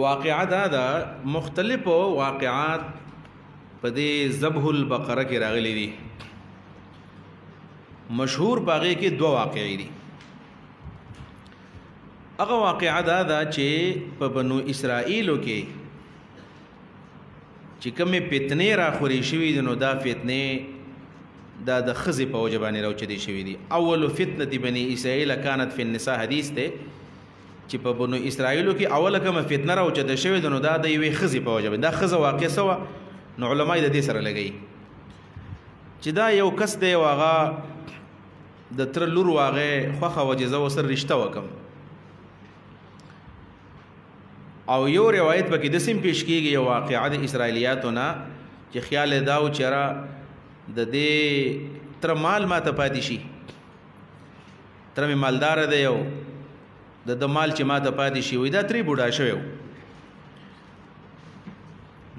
واقعه دا ده مختلفو واقعات په دې ذبح البقره کې راغلي دي. مشهور باغې کې دوه واقعې دي. هغه واقعه دا ده چې په بنو اسرائیلو کې چې کومې فتنې راخورې شوي دي، نو دا فتنې دا د ښځې په وجه باندې راوچتې شوي دي. اول فتنة بني اسرائیل کانت فی النساء حدیث دی چې په بنو اسرائیلو کې اوله کومه فتنه راوچته شوې ده، نو دا د یوې ښځې په وجه باندې. دا ښځه واقع سوه، نو علما د دې سره لګوي چې دا یو کس دی او هغه د تره لور و هغې خوښه وه چې زه ورسره رشته وکړم. او یو روایت پکې داسې هم پیش کېږي، یو واقعه د اسرائیلیاتو نه چې خیال یې دا و چې یاره د دې تره مال ما ته پاتې شي، تره مې مالداره دی او د مال چې ما ته پاتې شي، وایي دا ترې بوډا شوی و.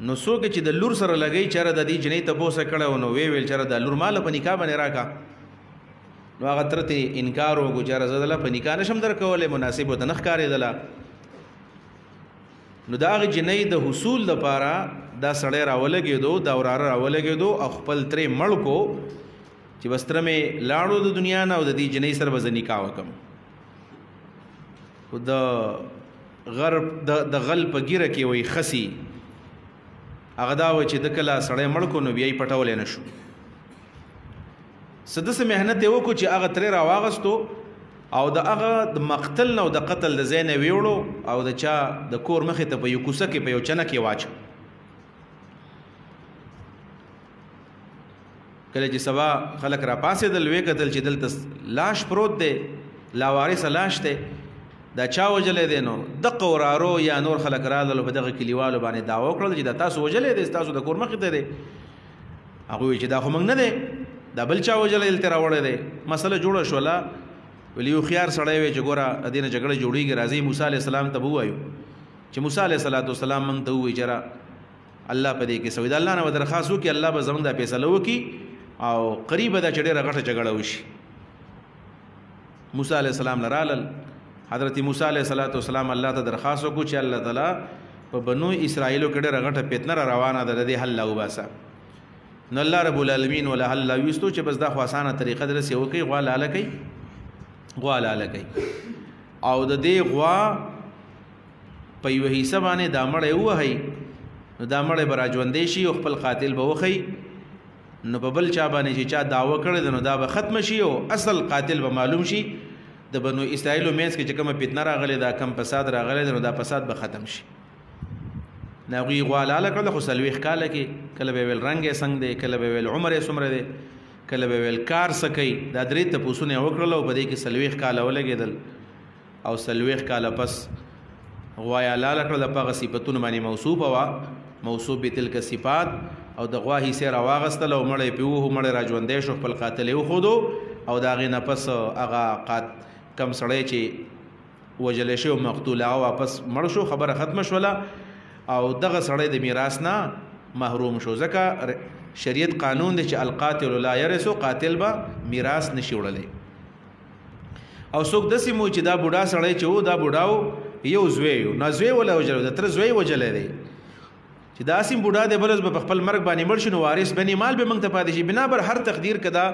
نو څوک چې د لور سره لګوي چې یاره د دې جنۍ تپوسه کړی و، نو ویې ویل چې یاره دا لور ماله په نکاح باندې راکړه. نو هغه تره ته انکار وکړو چې یاره زه دله په نکاح نشم درکولی، مناسب ورته نه ښکارېدله. نو دا هغې جنۍ د حصول دپاره دا سړی راولګېدو، دا وراره راولګېدو او خپل ترې مړ کو چې بس تره مې لاړو د دنیا نه او د دې جنۍ سره به زه نکاح وکړم. خو د غل په ګیره کې وایي خسي هغه دا وایي چې د کله سړی مړ کو نو بیا یې پټولی نه شو. څه داسې محنت یې وکړو چې هغه ترې راواغستو او د هغه د مقتل نه او د قتل د ځای نه ویوړو او د چا د کور مخې ته په یو کوڅه کې په یو چنه کې واچو. کله چې سبا خلک را پاسېدل، ویې کتل چې دلته لاش پروت دی، لاوارثه لاش دی، دا چا وجلی دی؟ نو دقه ورارو یا نور خلک راغلل په دغه کلیوالو باندې دعوه وکړل چې دا تاسو وجلی دی، ستاسو د کور مخې ته دی. هغوی وایي چې دا خو موږ نه دی، دا بل چا وجلی دلته راوړی دی. مسله جوړه شوله، ویل یو خیار سړی وی چې ګوره د دې نه جګړه جوړېږي، راځئ موسی علیه السلام ته به ووایو چې موسی علیه السلام موږ ته ووایي چې الله په دې کې څه وایي، د الله نه به درخواست وکړي الله به زموږ دا فیصله وکړي او قریبه ده چې ډېره غټه جګړه وشي. موسی علیه السلام له رالل، حضرت موسی علیه السلام الله ته درخواست وکړو چې الله تعالی په بنو اسرائیلو کې ډېره غټه فتنه را روانه ده، د دې حل راوباسه. نو الله رب العالمین ولا حل راویستو چې بس دا خو اسانه طریقه درسې وکړي، غوا لاله کوي، غوا لاله کوي او د دې غوا په یوه حصه باندې دا مړی ووهئ، نو دا مړی به راژوندی شي او خپل قاتل به وښئ. نو په بل چا باندې چې چا دعوه کړې ده نو دا به ختمه شي او اصل قاتل به معلوم شي. د بنو اسرائیلو منځ کې چې کومه فتنه راغلې ده، کم فساد راغلی ده، نو دا فساد به ختم شي. نو هغوی غوا لاله کړله، خو 40 کاله کې کله به ویل رنګ یې څنګه دی، کله به ویل عمر یې څومره دی، کله به ویل کار څه کوي. دا درې تپوسونه یې وکړل او په دې کې 40 کاله ولګېدل او 40 کاله پس غوا یې لاله کړله، په هغه صفتونو باندې موصوفه وه، موصوف بتلک صفات. او د غوا حصې راواغستل او مړی پې ووهو، مړی راژوندی شو، خپل قاتل یې وښودو او د هغې نه پس هغه کم سړی چې وژلی شوی او مقتول هغه واپس مړ شو، خبره ختمه شوله او دغه سړی د میراث نه محروم شو. ځکه شریعت قانون دی چې القاتل لا یرث، قاتل به میراث نشي وړلی. او څوک داسې مو چې دا بوډا سړی چې و، دا بوډا و یو زوی و، نو زوی وله وجلی، د تره زوی وجلی دی چې دا اسیم بوډا دی، بل ورځ به په خپل مرګ باندې مړ شي، نو وارث بني مال به موږ ته پاتې شي. بنابر هر تقدیر که دا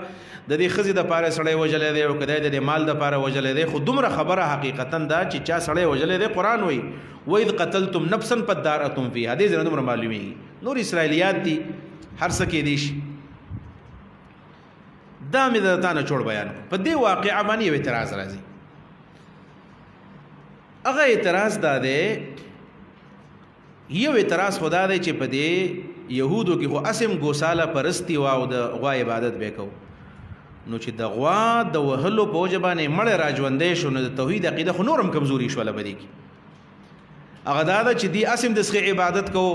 د دې ښځې دپاره سړی وجلی دی او که دی د دې مال دپاره وجلی دی، خو دومره خبره حقیقتا دا چې چا سړی وجلی دی، قرآن وایي وَإِذْ قَتَلْتُمْ نَفْسًا فَادَّارَأْتُمْ فِيهَا، دې ځای نه دومره معلومیږي. نور اسرائیلیات دي، هر څه کېدی شي. دا مې د تا نه چوړ بیان کړو. په دې واقعه باندې یو اعتراض راځي. هغه اعتراض دا دی، یو اعتراض خدا دی چې په دې یهودو کې خو اسم ګوساله پرستی و او د غوا عبادت به کو، نو چې د غوا د وهلو په وجه باندې مړی راژوندی شو، نو د توحید عقیده خو نور هم کمزوري شوله په دې کې. هغه دا ده چې دی اسم د سخې عبادت کو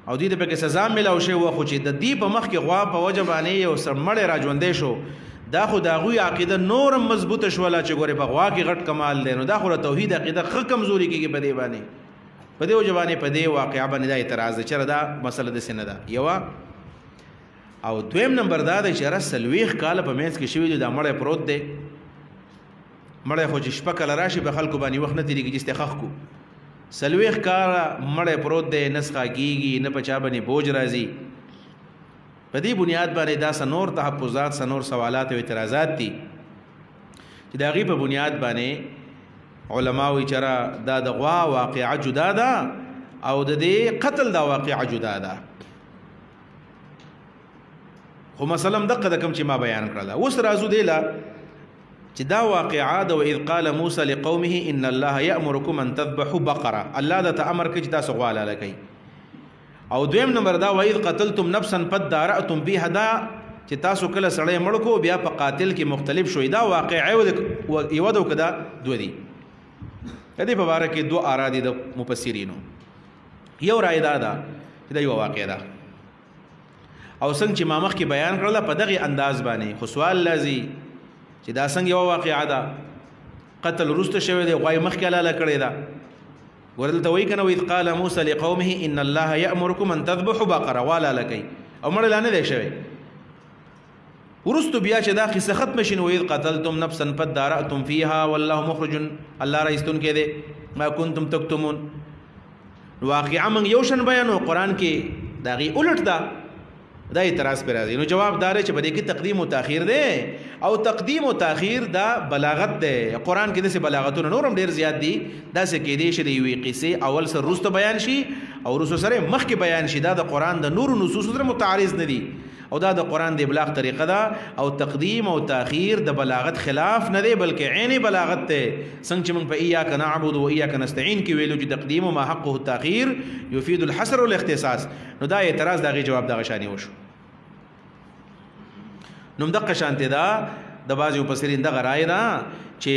او دې ته پکې سزا میلاو شوی وه، خو چې د دې په مخ کې غوا په وجه باندې یو مړی راژوندی شو، دا خو د هغوی عقیده نور هم مضبوطه شوله چې ګورې په غوا کې غټ کمال دی. نو دا خو د توحید عقیده ښه کمزوري کېږي په دې باندې. په دې وجه باندې په دې واقعه باندې دا اعتراض دی چې دا مسله داسې نه ده. یوه او دویم نمبر دا دی چې 40 کاله په منځ کې شوي دي، دا مړی پروت دی. مړی خو چې شپه کله راشي په خلکو باندې وخت نه تېرېږي چې استخخ کو، سلويخ کارا مړ پروت دی نسخه کیږي نه پچا باندې بوج راځي په دې بنیاد باندې دا سنور تحفظات سنور سوالات او اعتراضات دي چې دا غي په بنیاد باندې علما وی چرا دا د غوا واقعه جدا ده او د دې قتل دا واقعه جدا ده خو مثلا دغه د کوم چې ما بیان کړل اوس راځو دی لا چې دا واقعه ده واذ قال موسى لقومه ان الله يأمركم ان تذبحوا بقره الله دا امر کوي چې تاسو غوا لاله کوي او دویم نمبر دا واذ قتلتم نفسا فدارأتم بها دا چې تاسو کله سړی مړ کو بیا په قاتل کې مختلف شوي دا واقعه یو دو کدا دوه دي کدی په واره کې دوه آرا دي د مفسرینو یو رائے دا چې دا یو واقعه ده او څنګه چې ما مخکې بیان کړل په دغه انداز باندې خو سوال لازم چې دا څنګه یو واقعه ده قتل رست شوی دی غوای مخکې لاله کړی دا ورته وی کنه وذ قال موسى لقومه ان الله يأمركم ان تذبحوا بقره ولا لكي او مړ لانه دی شوی ورستو بیا چې دا قصه ختم شین وذ قتلتم نفسا فدارأتم فيها والله مخرج الله رئیستون کې دی ما كنتم تكتمون واقعا من یوشن بیانو قران کې داغي الټ دا اعتراض پر راځي نو جواب دار چې بده کې تقدیم او تاخير دی او تقدیم او تاخير دا بلاغت دی قران کې د بلاغتونو نورم ډیر زیات دي دا څه کې دي چې وی قصه اول سر روسته بیان شي او روسو سره مخ کې بیان شي دا د قران د نور نصوص سره متعارض نه دي او دا د قران د ابلاغ طریقه ده او تقدیم او تاخير د بلاغت خلاف نه دی بلکې عین بلاغت ته څنګه چې موږ په اياک نعبد و اياک نستعين کې ویلو چې تقدیم ما حقه التاخير يفيد الحصر والاختصاص نو دا اعتراض دغه جواب دغه شانی وشو نو دغه شانته دا د بازي مفسرین دغه رائے ده چې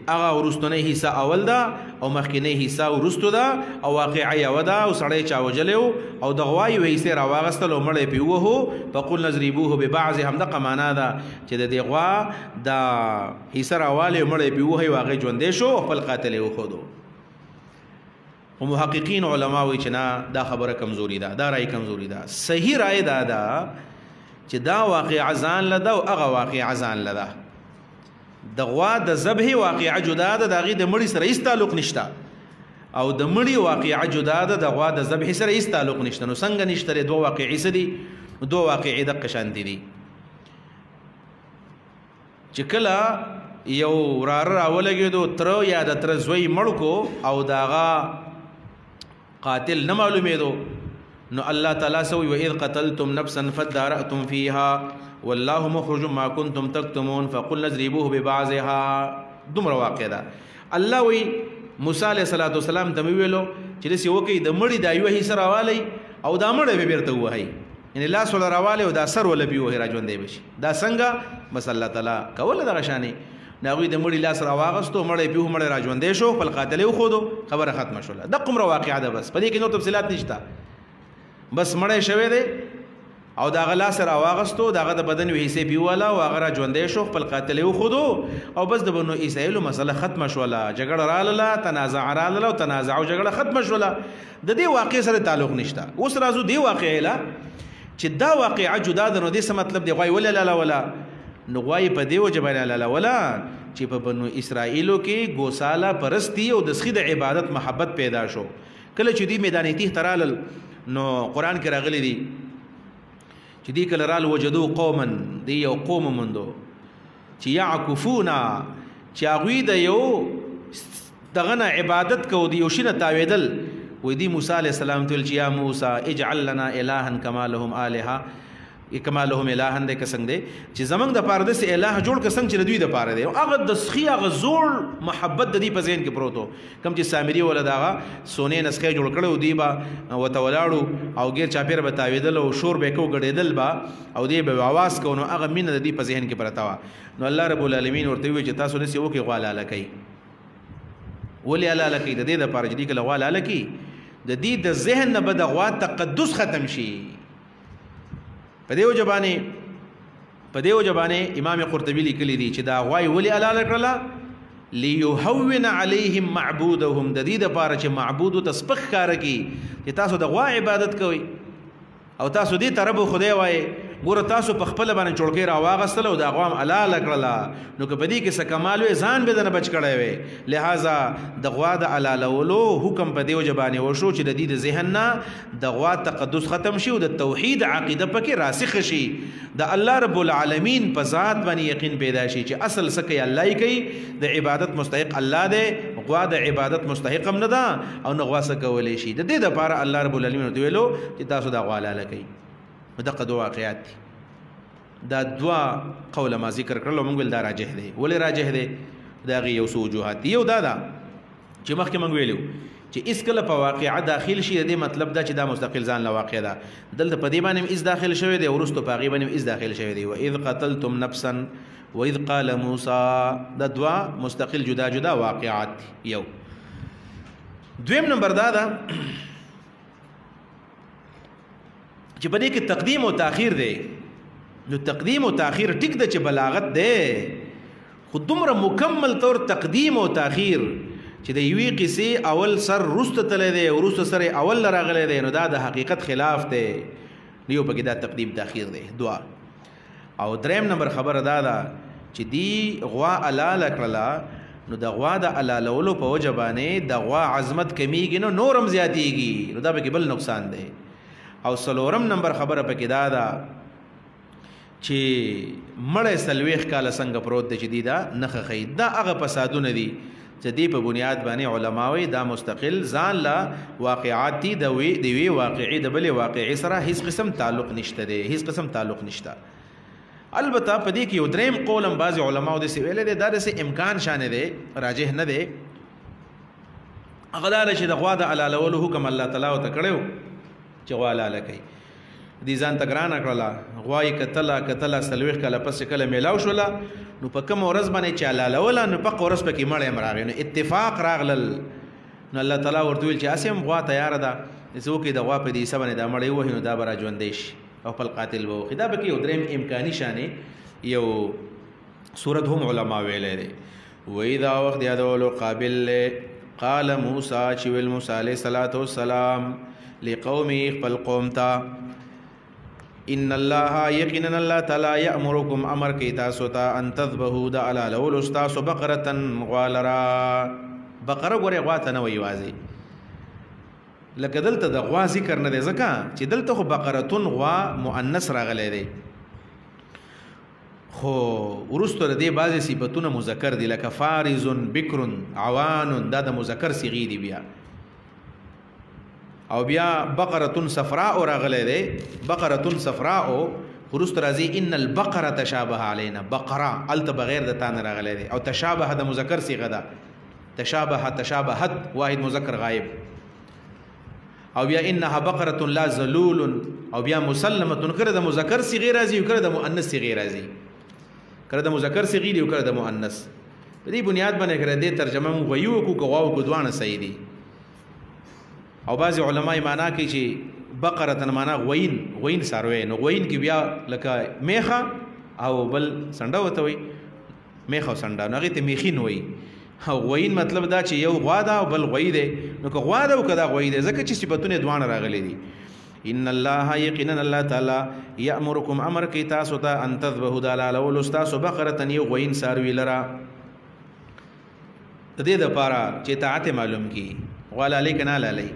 هغه ورستونه حصہ اول ده او مخکینه حصہ ورستو ده او واقعي یو ده او سړی چا وجلو او د غوای وېسه راواغستل او مړې پیوه فقل نذربوه ببعض هم دغه معنا ده چې د دې غوا د حصہ راواله مړې پیوه واغې ژوندې شو خپل قاتل یې وخدو او محققین علما وی چې نه دا خبره کمزوري ده دا رائے کمزوري ده صحیح رائے ده چې دا واقع ځان لده او هغه واقع ځان لده د غوا د ذبح واقع جدا ده د غي د مړي سره هیڅ تعلق نشته او د مړي واقع جدا ده د غوا د ذبح سره هیڅ تعلق نشته نو څنګه نشته دوه واقعي سدي دوه واقعي د قشان دي چې کله یو راولګېدو تر یا د تر زوی مړکو او داغه قاتل نه معلومېدو نو الله تعالی سوی و اذ قتلتم نفسا فدارأتم فيها والله مخرج ما كنتم تكتمون فقل نضربوه ببعضها دومره واقع ده الله وی موسی علیہ الصلوۃ والسلام ته ویلو چې دې وکي د مړی د ایوه سره والی او دا مړی به بیرته وای ان الله سره راواله او دا سر ول پیو را ژوندې بشي دا څنګه بس الله تعالی کوله د غشانی ناوی د مړی لاس را واغستو مړی پیو مړی را ژوندې شو خپل قاتل یو خودو خبره ختمه شوله د قمره واقعه ده بس په دې کې نو تفصيلات نشته بس مړی شوی دی او دا غلا سره واغستو داغه د بدن وې حصے پیواله او هغه را ژوندې شو خپل قاتل یو خودو او بس د بنو اسرائیل مسله ختمه شوله جګړه رااله تنازع رااله او تنازع او جګړه ختمه شوله د دې واقع سره تعلق نشته اوس راځو دی واقع لا چې دا واقعه جدا ده نو دې څه مطلب دی غوي ولا لا ولا نو غوي په دې وجبه لا ولا چې په بنو اسرائیلو کې ګوساله پرستی او د سخی د عبادت محبت پیدا شو کله چې دی میدان تیه ترال نو قران کې راغلي دي چې دی کله رال وجدو قوما دی یو قوم مندو چې يعكفونا چې هغه د یو دغه عبادت کو دی یو شنه تاویدل و دی موسی علیہ السلام ته چې یا موسی اجعل لنا الها كما لهم الها کما لهم الها د کسنګ دی چې زمنګ د پاره د الہ جوړ کسنګ چې دوی د پاره دی هغه د سخی هغه زوړ محبت د دې په ذهن کې پروتو کم چې سامری ولداغه سونې نسخه جوړ کړو دی با وتولاړو او غیر چاپیر بتاویدل او شور به کو غړېدل با او دی به आवाज کو نو هغه مين د دې په ذهن کې پرتا وا نو الله رب العالمین ورته وی چې تاسو نسی وکي غواله لکې ولي الا لکې د دې د پاره چې کله غواله لکې د دې د ذهن نه بد غوا تقدس ختم شي په دیو جبانه امام قرطبی لیکلی دی چې دا غوای ولی الاله کړلا ليهون عليهم معبودهم د دې د پاره چې معبود تسبخ کار کی چې تاسو د غوا عبادت کوئ او تاسو دې طرف خدای وای ګوره تاسو په خپل باندې چړکې راواغستل او د غوام حلال کړله نو که په دې کې څه کمال وي ځان به دنه بچ کړی وي لہذا د غوا د حلالولو حکم په دې وجه باندې وشو چې د دې د ذهن نه د غوا تقدس ختم شي او د توحید عقیده پکې راسخ شي د الله رب العالمین په ذات باندې یقین پیدا شي چې اصل څه کوي الله یې کوي د عبادت مستحق الله دی غوا د عبادت مستحق هم نه ده او نه غوا څه کولی شي د دې دپاره الله رب العالمین ورته ویلو چې تاسو دا غوا حلاله کوئ دغه دوه واقعات دي دا دوه قوله ما ذکر کړل مونږ ول دا راجح دی ولې راجح دی دا غي یو څو وجوهات دي یو دا چې مخکې مونږ ویلو چې اس کله په واقعه داخل شي د مطلب دا چې دا مستقل ځان له واقع ده دلته په دې باندې اس داخل شوی دی ورستو په غي باندې اس داخل شوی دی و اذ قتلتم نفسا و اذ قال موسى دا دوا مستقل جدا جدا واقعات یو دویم نمبر دا چې په دې کې تقدیم او تاخير دی نو تقدیم او تاخير ټیک د چې بلاغت دی خو دومره مکمل طور تقدیم او تاخير چې د یوې قصې اول سر رست تللی دی او رست سر اول راغلی دی نو دا د حقیقت خلاف دی یو پکې دا تقدیم تاخير دی دوا او دریم نمبر خبره دا چې دی غوا حلاله کړله نو د غوا د حلالولو په وجه باندې د غوا عظمت کمیږي نو نورم زیاتیږي نو دا پکې بل نقصان دی او سلورم نمبر خبره پکې دا چې مړی سلويخ کاله څنګه پروت دی چې دی دا نخه خی دا هغه فسادونه دي چې دی په بنیاد باندې علماوی دا مستقل ځان لا واقعات دي د وی واقعي د بلې واقعي سره هیڅ قسم تعلق نشته دی هیڅ قسم تعلق نشته البته په دې کې یو دریم قولم بعض علماو د سی ویل دي دا د امکان شانه دی راجح نه دی هغه دا چې د غوا د حلالولو حکم الله تعالی او تکړو چې غوا حلاله کوي دي ځان تګران کړله غوای کتله سلويخ کله پس کله میلاو شولا نو په کوم ورځ باندې چې حلاله ولا نو په ورځ پکې مړې مراغې نو اتفاق راغلل نو الله تعالی ورته ویل چې اسیم غوا تیار ده څوک د غوا په دې سبنه د مړې وه نو دا برا ژوندې شي او خپل قاتل وو خدا به کې دریم امکاني شانه یو سورۃ هم علما ویلې دي وې دا وخت یادولو قابل قال موسی چې ویل موسی علیہ الصلوۃ والسلام لقومه خپل قوم ته ان الله یقینا الله تعالی یامرکم امر کی تاسو ته ان تذبحوا د علال استاس بقره غوالرا بقره غره غواته نه وی وازی لکه دلته د غوا ذکر نه دی ځکه چې دلته خو بقرتون غوا مؤنث راغلی دی خو ورستو د دې بعضی صفاتونه مذکر دي لکه فارز بکر عوان دا د مذکر صيغه دي بیا او بیا بقره صفراء راغلی دی بقره صفراء ورستو راځي ان البقره تشابه علينا بقره الته بغیر د تان راغلی دی او تشابه د مذکر صيغه ده تشابهت واحد مذکر غائب او بیا انها بقره لا ذلول او بیا مسلمه کړه د مذکر صيغه راځي او کړه د مؤنث صيغه راځي کړه د مذکر صيغه دی او کړه د مؤنث په دې بنیاد باندې کړه دې ترجمه مو ویو کو غواو کو دوانه صحیح دي او بعض علماء معنا کوي چې بقره معنا غوین ساروي نو غوین کې بیا لکه میخه او بل سنډه وته وي میخه او سنډه نو هغه ته میخین وي او غوین مطلب دا چې یو غوا ده او بل غوی ده نو که غوا ده او کدا غوی ده ځکه چې صفاتونه دوانه راغلي دي ان الله یقینا الله تعالی یامرکم امر کی تاسو ته ان تذبحوا دلال او استاس بقره یو غوین ساروی لرا دې د پاره چې اطاعت معلوم کی ولا لیکن علی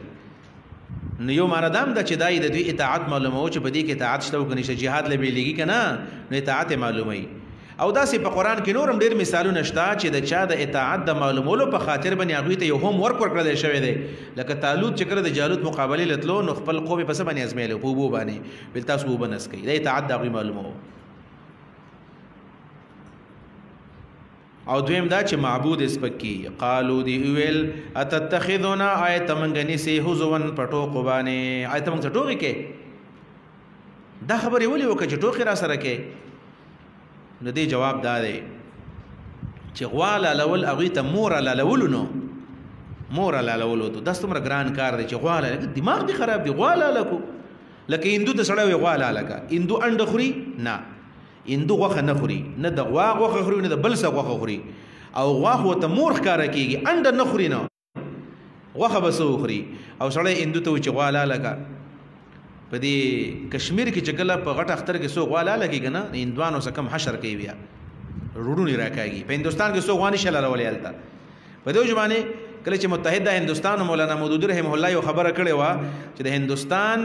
نو یو مردام د چې دای د دوی اطاعت معلومه او چې په دې کې اطاعت شته او کني چې jihad لبی لګي کنه نو اطاعت معلومه او داسې په قران کې نورم ډېر مثالونه شته چې د چا د اطاعت د معلومولو په خاطر باندې هغه ته یو هم ورک ورکړل شوی دی لکه طالوت چې کړه د جالوت مقابله لتلو نو خپل قوم په څه باندې ازمایلو په وبو باندې بل تاسو وبنس کوي د اطاعت د معلومه او دویم دا چې معبود اسپکی قالو دی ویل اتتخذنا آیت منغنی سی حزون پټو قبانه آیت منغ ټوګه کې دا خبره ولي وکړه چې ټوخي را سره کې نو دی جواب دا دی چې غواله لول اغه ته مور لول نو مور لول ته داس تمره ګران کار دی چې غواله دماغ دی خراب دی غواله لکو لکه هندو ته سړی غواله لکه هندو انډ خوري نه هندو غوخه نه خوري نه د غوا غوخه خوري نه د بل څه غوخه خوري او غوا ته مور ښکارا کیږي انډ نه خوري نه غوخه بسو خوري او سړی هندو ته چې غواله لکه په دې کشمیر کې چې کله په غټ اختر کې څوک والا لګي کنه هندوانو څخه کم حشر کوي بیا روډونی راکاږي په هندستان کې څوک وانی شل راولي الته په دې ځمانه کله چې متحده هندستان مولانا مودودی رحم الله یو خبره کړې و چې د هندستان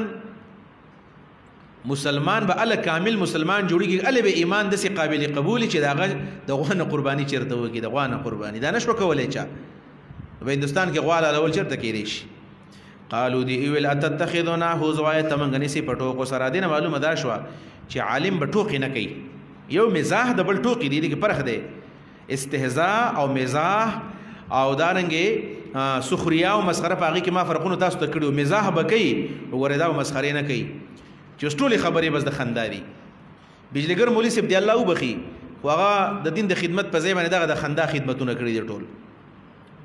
مسلمان به ال کامل مسلمان جوړیږي ال به ایمان د سي قابل قبول چې داغه د غوانه قرباني چیرته وږي د غوانه قرباني دا نشو کولای چا په هندستان کې غواله اول چیرته کېږي شي قالو دی ویل اتتخذنا هوزوای تمنګنی سي پټو کو سره دینه معلومه دا شو چې عالم بټوقی نه کوي یو مزاح د بل ټوقی دی کې پرخ دی استهزاء او مزاح او دارنګي سخریا او مسخره پاږي کې ما فرقونه تاسو ته کړو مزاح بکې وردا او مسخره نه کوي چې ټولې خبرې بس د خنداري بجلیګر مولوی سیب دی الله وبخي واغه د دین د خدمت په ځای باندې دغه د خندا خدمتونه کړی دي ټول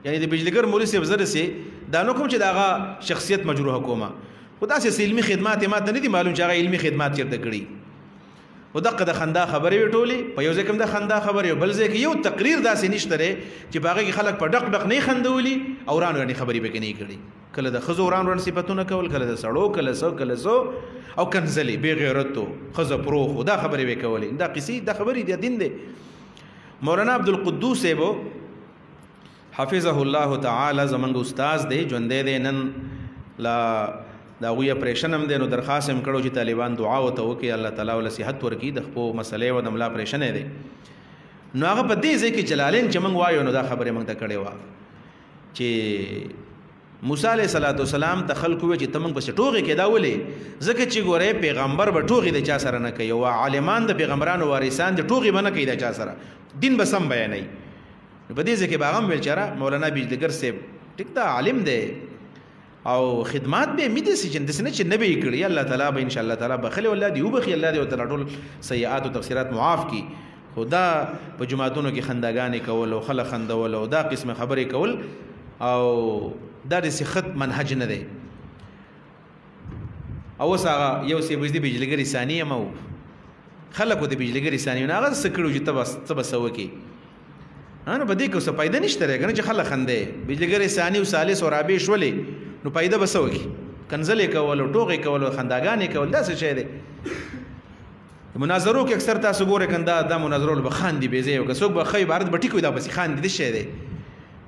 یعنی د بجلیګر مولوی سیب زره سي دا نو کوم چې دغه شخصیت مجروح کومه خدا سي علمي خدمات ما ته نه دي معلوم چې هغه علمي خدمات چیرته کړی ودغه د خندا خبرې ټولې په یو ځکه د خندا خبرې بل ځکه یو تقریر داسې نشته لري چې باغې خلک په ډق ډق نه خندولي او ران غني خبرې به نه کړي کله د خزو ران ران صفاتونه کول کله د سړو کله سو او کنزلی بے غیرتو خزه پروخ دا خبرې به کولې دا قصې دا خبرې د دین دی مولانا عبدالقدوس ایبو حفظه الله تعالی زمنګ استاد دی ژوندې دی نن لا دا غوی اپریشن هم دی نو درخواست هم کړو چې طالبان دعا وته وکړي الله تعالی ول صحت ورکړي د خپل مسلې و د ملا اپریشن دی نو هغه په دې ځکه چې جلالین چې موږ وایو نو دا خبره موږ ته کړې و چې موسی علیہ السلام ته خلکو چې تمنګ بس ټوغي کې دا ولې ځکه چې ګوره پیغمبر به ټوغي د چا سره نه کوي او عالمان د پیغمبرانو وارثان د ټوغي باندې کوي د چا سره دین به سم بیانای په دې ځکه باغم ویل چاره مولانا بجلیګر سیب ټیک دا عالم دی او خدمات به مې د سجن د سنه چې نبی کړی الله تعالی به ان شاء الله تعالی بخله ولادي او بخي الله دې تعالی ټول سیئات او تقصيرات معاف کی خدا په جماعتونو کې خندګانې کول او خلک خندول او دا قسم خبرې کول او دا د سخت منهج نه دی او وسه یو سی بجلی بجلیګری ثانیه مو خلکو د بجلیګری ثانیه نه هغه سکړو چې تبس وکي انا بده کو څه پیدا نشته راګنه چې خلک خندې بجلیګری ثانیه او ثالث او رابع شولې نو پیدا بس وکي کنزلې کول او ټوغې کول او خنداګانې کول دا څه شی دی مناظرو کې اکثر تاسو ګوره کنده د مناظرو به خاندي به زی او که څوک به خی بارد بټی کوي دا بس خاندي د شی دی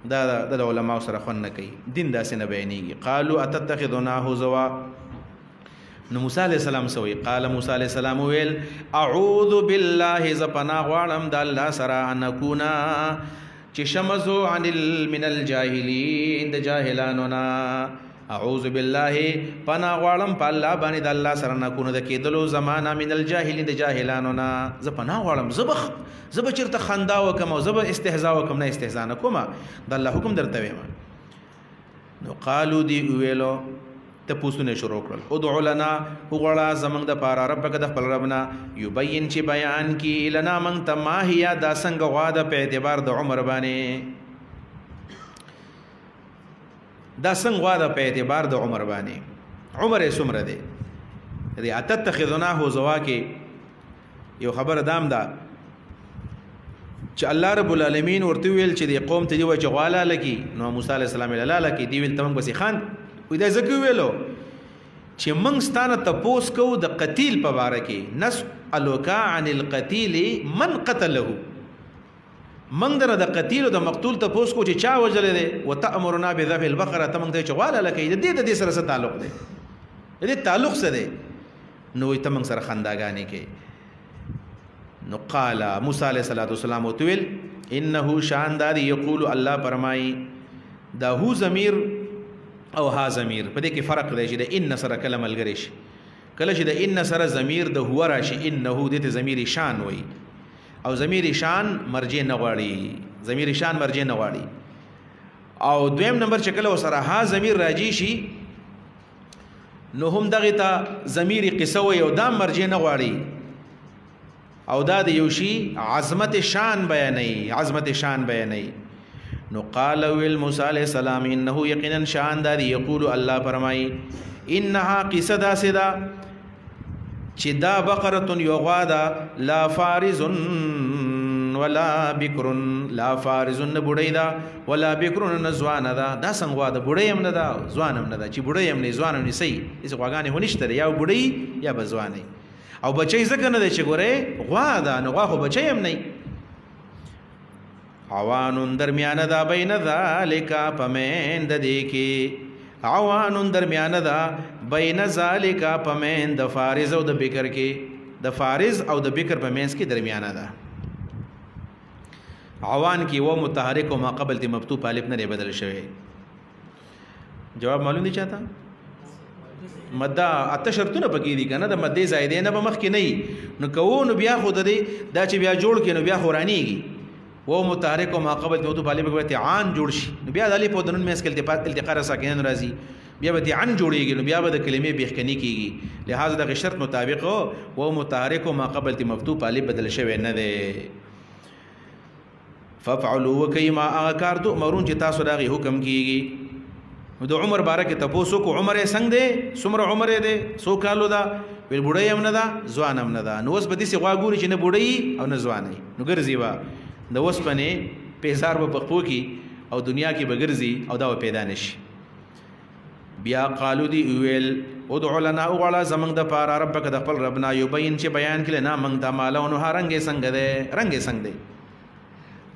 دا د علماء سره خون نه کوي دین داسې نه بیانېږي قالوا اتتخذنا هزوا نو موسی علیہ السلام سوی قال موسی علیہ السلام ویل اعوذ بالله زپنا غوانم د الله سره ان کنا چې شمزو عن من الجاهلین د جاهلانو نا اعوذ بالله پنا غوانم په الله باندې د الله سره نه کونه د کېدلو زمانہ من الجاهلین د جاهلانو نا زپنا غوانم زب چرته خندا وکم او زب استهزاء وکم نه استهزاء نه کوم د الله حکم درته ویم نو قالو دی ویلو ته پوښتنه شروع کړل ادعو لنا وغړا زمنګ د پاره ربک د خپل ربنا یبین چې بیان کی لنا من تما هيا دا څنګه غواده په اعتبار د عمر باندې دا څنګه غواده په اعتبار د عمر باندې عمر یې څومره دی دې اتتخذنا هو زوا کې یو خبر دام دا چې الله رب العالمین ورته ویل چې د قوم ته دی و چې غواله لکی نو موسی علی السلام لاله لکی دی ویل تمنګ بس خان وې دا زکه ویلو چې موږ ستانه تپوس کو د قتیل په باره کې نسألک عن القتیل من قتله موږ در د قتیل او د مقتول تپوس کو چې چا وجل دی وتأمرنا بذبح البقره تمنګ ته چې غواله لکی د دې سره څه تعلق دی دې تعلق څه دی نو تمنګ سره خنداګانې کې نو قال موسی علیہ السلام وتویل انه شاندار یقول الله فرمای دا هو ضمیر او ها ضمیر په دې کې فرق دی چې د ان سره کلمه ملګری شي کله چې د ان سره ضمیر د هو راشي انه د ضمیر شان وای او ضمیر شان مرجع نه غواړي ضمیر شان مرجع نه غواړي او دویم نمبر چې کله سره ها ضمیر راځي شي نو هم دغه ته ضمیر قصه وي او دا مرجع نه غواړي او دا د یو شی عظمت شان بیانای نو قال ویل موسی علیہ السلام انه یقینا شان دا یقول الله فرمای انها قصدا سدا چې دا بقره یغوادا لا فارز ولا بکر لا فارز نبوډی دا ولا بکر نزوان دا دا څنګه وا د بوډی هم نه دا ځوان هم نه دا چې بوډی هم نه ځوان هم نه سي هیڅ غواګانې هونیشته یا بوډی یا بځواني او بچي ځکه نه دی چې ګوره غوا دا نو غوا خو بچي هم نه عوان درمیان دا بین ذالک پمین د دې کې عوان درمیان دا بین ذالک پمین د فارز او د بکر کې د فارز او د بکر پمینس کې درمیانه ده عوان کې و متحرک او ما قبل تی مفتوح الف نه بدل شوی جواب معلوم دي چاته مدا اته شرطونه پکې دي کنه د مدې زائدې نه به مخ کې نه نو کوو نو بیا خو د دې دا چې بیا جوړ کې نو بیا خورانيږي و متحرک او ما قبل تی مفتوح الف کې عن جوړ شي نو بیا د الف او د نون مېس کې التقاء ساکنین راځي بیا به عن جوړیږي نو بیا به د کلمې بیخکنی کیږي لہذا د شرط مطابق و متحرک او ما قبل تی مفتوح الف بدل شوی نه ده ففعلوا وکما اکار تؤمرون چې تاسو دغه حکم کیږي د عمر بارک تاسو کو عمر څنګه ده سمره عمر ده سو کالو دا ویل بډای هم نه دا ځوان هم نه دا نو اوس به دې غوا ګوري چې نه بډای او نه ځواني نو ګرځي وا د اوس باندې پیسار په پخپو کې او دنیا کې بغرزي او دا پیدا نشي بیا قالو دی ویل ادعو لنا اوغلا زمنګ د پار ربک د خپل ربنا یبین چې بیان کله نه منګ د مالونو هرنګ څنګه ده رنګ څنګه ده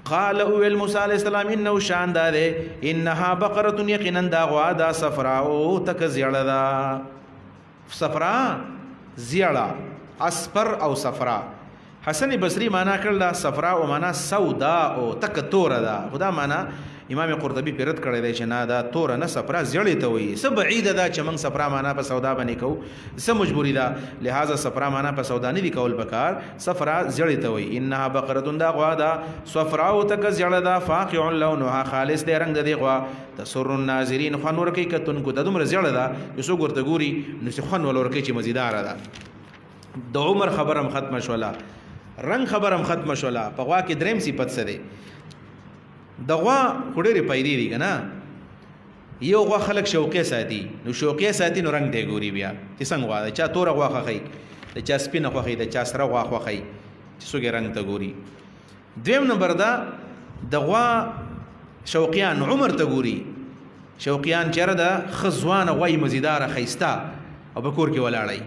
قال اویل موسی علیہ السلام انه شان ده انها بقره یقینا دا غوا دا صفراء او تک زیړه دا صفراء زیړه اصفر او صفراء حسن بصری معنا کړل دا صفراء او معنا سودا او تک تور دا خدا معنا امام قرطبی پیرت کړی دی چې نه دا تور نه صفرا زیړې ته وایي څه بعید ده چې موږ صفرا معنا په سودا باندې کوو څه مجبوری ده لہذا صفرا معنا په سودا نه دی کول پکار صفرا زیړې ته وایي انها بقره دا غوا ده صفرا او تک زیړه ده فاقع لونها خالص دی رنگ د دې غوا تسر الناظرین خنور کوي کتون کو د دومره زیړه ده چې څو ګورته ګوري نو څه خن ولور کوي چې مزیدار ده د عمر خبرم ختم شولا رنگ خبرم ختم شولا په غوا کې دریم صفت څه دی د غوا خډيري پیدا دي کنه یو غوا خلک شوقي ساتي نو شوقي ساتي نو رنگ دی ګوري بیا چې څنګه غوا چا تور غوا خخي د چا سپینه خخي د چا سره غوا خخي چې څوګي رنگ ته ګوري دویم نمبر دا د غوا شوقيان عمر ته ګوري شوقيان چیرې د خزوان غوي مزیدار خيستا او بکور کې ولاړی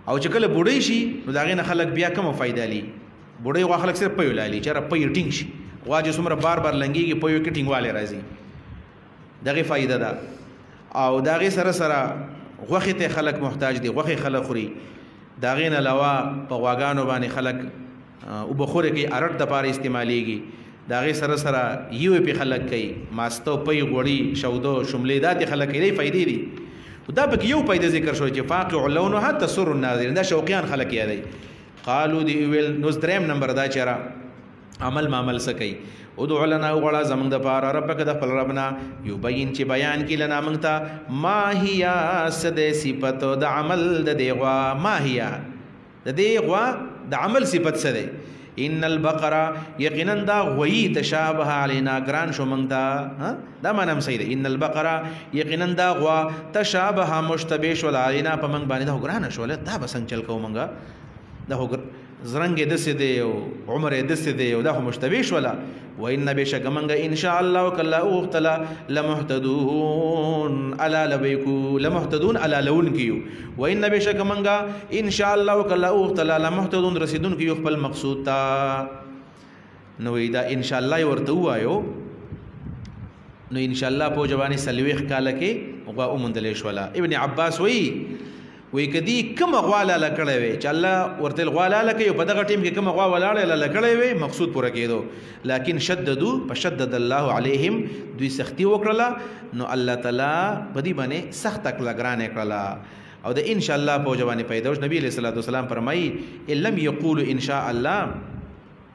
او چې کله بوډۍ شي نو دا غینه خلک بیا کومه فائدہ لي بوډۍ غوا خلک سره پيو لالي چیرې پي ټینګ شي واجه څومره بار بار لنګيږي په یو کې ټینګواله راځي دغه فائدہ ده او دغه سره سره غوخه ته خلک محتاج دي غوخه خلک خوري دغه نه علاوه په واګانو باندې خلک او بخوره کې ارټ د پاره استعماليږي دغه سره سره یو په خلک کوي ماستو پي غوړي شودو شملې دات خلک لري فائدې دي دا به یو فائدہ ذکر شو چې فاقع لونه حتى سر الناظرین دا شوقيان خلک یادي قالو دی ویل نو دریم نمبر دا چیرې عمل معمل سکی ادعو لنا وغلا زمنګ د پاره ربک د خپل ربنا یبین چې بیان کی لنا مونږ ته ما هيا سد صفت د عمل د دیغوا ما هيا د دیغوا د عمل صفت سده ان البقره یقینا دا غوی تشابه علینا ګران شو مونږ ته دا معنی هم صحیح ده ان البقره یقینا دا غوا تشابه مشتبه شو علینا په مونږ باندې دا ګران شو دا بسنګ چل کو مونږه دا زرنګ د سې دی او عمر د سې دی او دا مشتبه ولا و ان بشک منګ ان شاء الله وکلا اوختلا لمحتدون الا لبیکو لمحتدون الا لون کیو و ان بشک منګ ان شاء الله وکلا اوختلا لمحتدون رسیدون کیو خپل مقصود تا نو دا ان شاء الله ورته وایو نو ان شاء الله په جوانی سلويخ کاله کې او اومندلې شولا ابن عباس وی کدی کوم غواله لکړې وي چې الله ورته غواله لکې په دغه ټیم کې کوم غوا ولاړې لکړې وي مقصود پوره کېدو لکن شددوا فشدد الله عليهم دوی سختی وکړه نو الله تعالی په دې باندې سخت کړه ګران کړه او د ان شاء الله په جوانی پیداوش نبی علیہ الصلوۃ والسلام فرمایي ان لم یقولوا ان شاء الله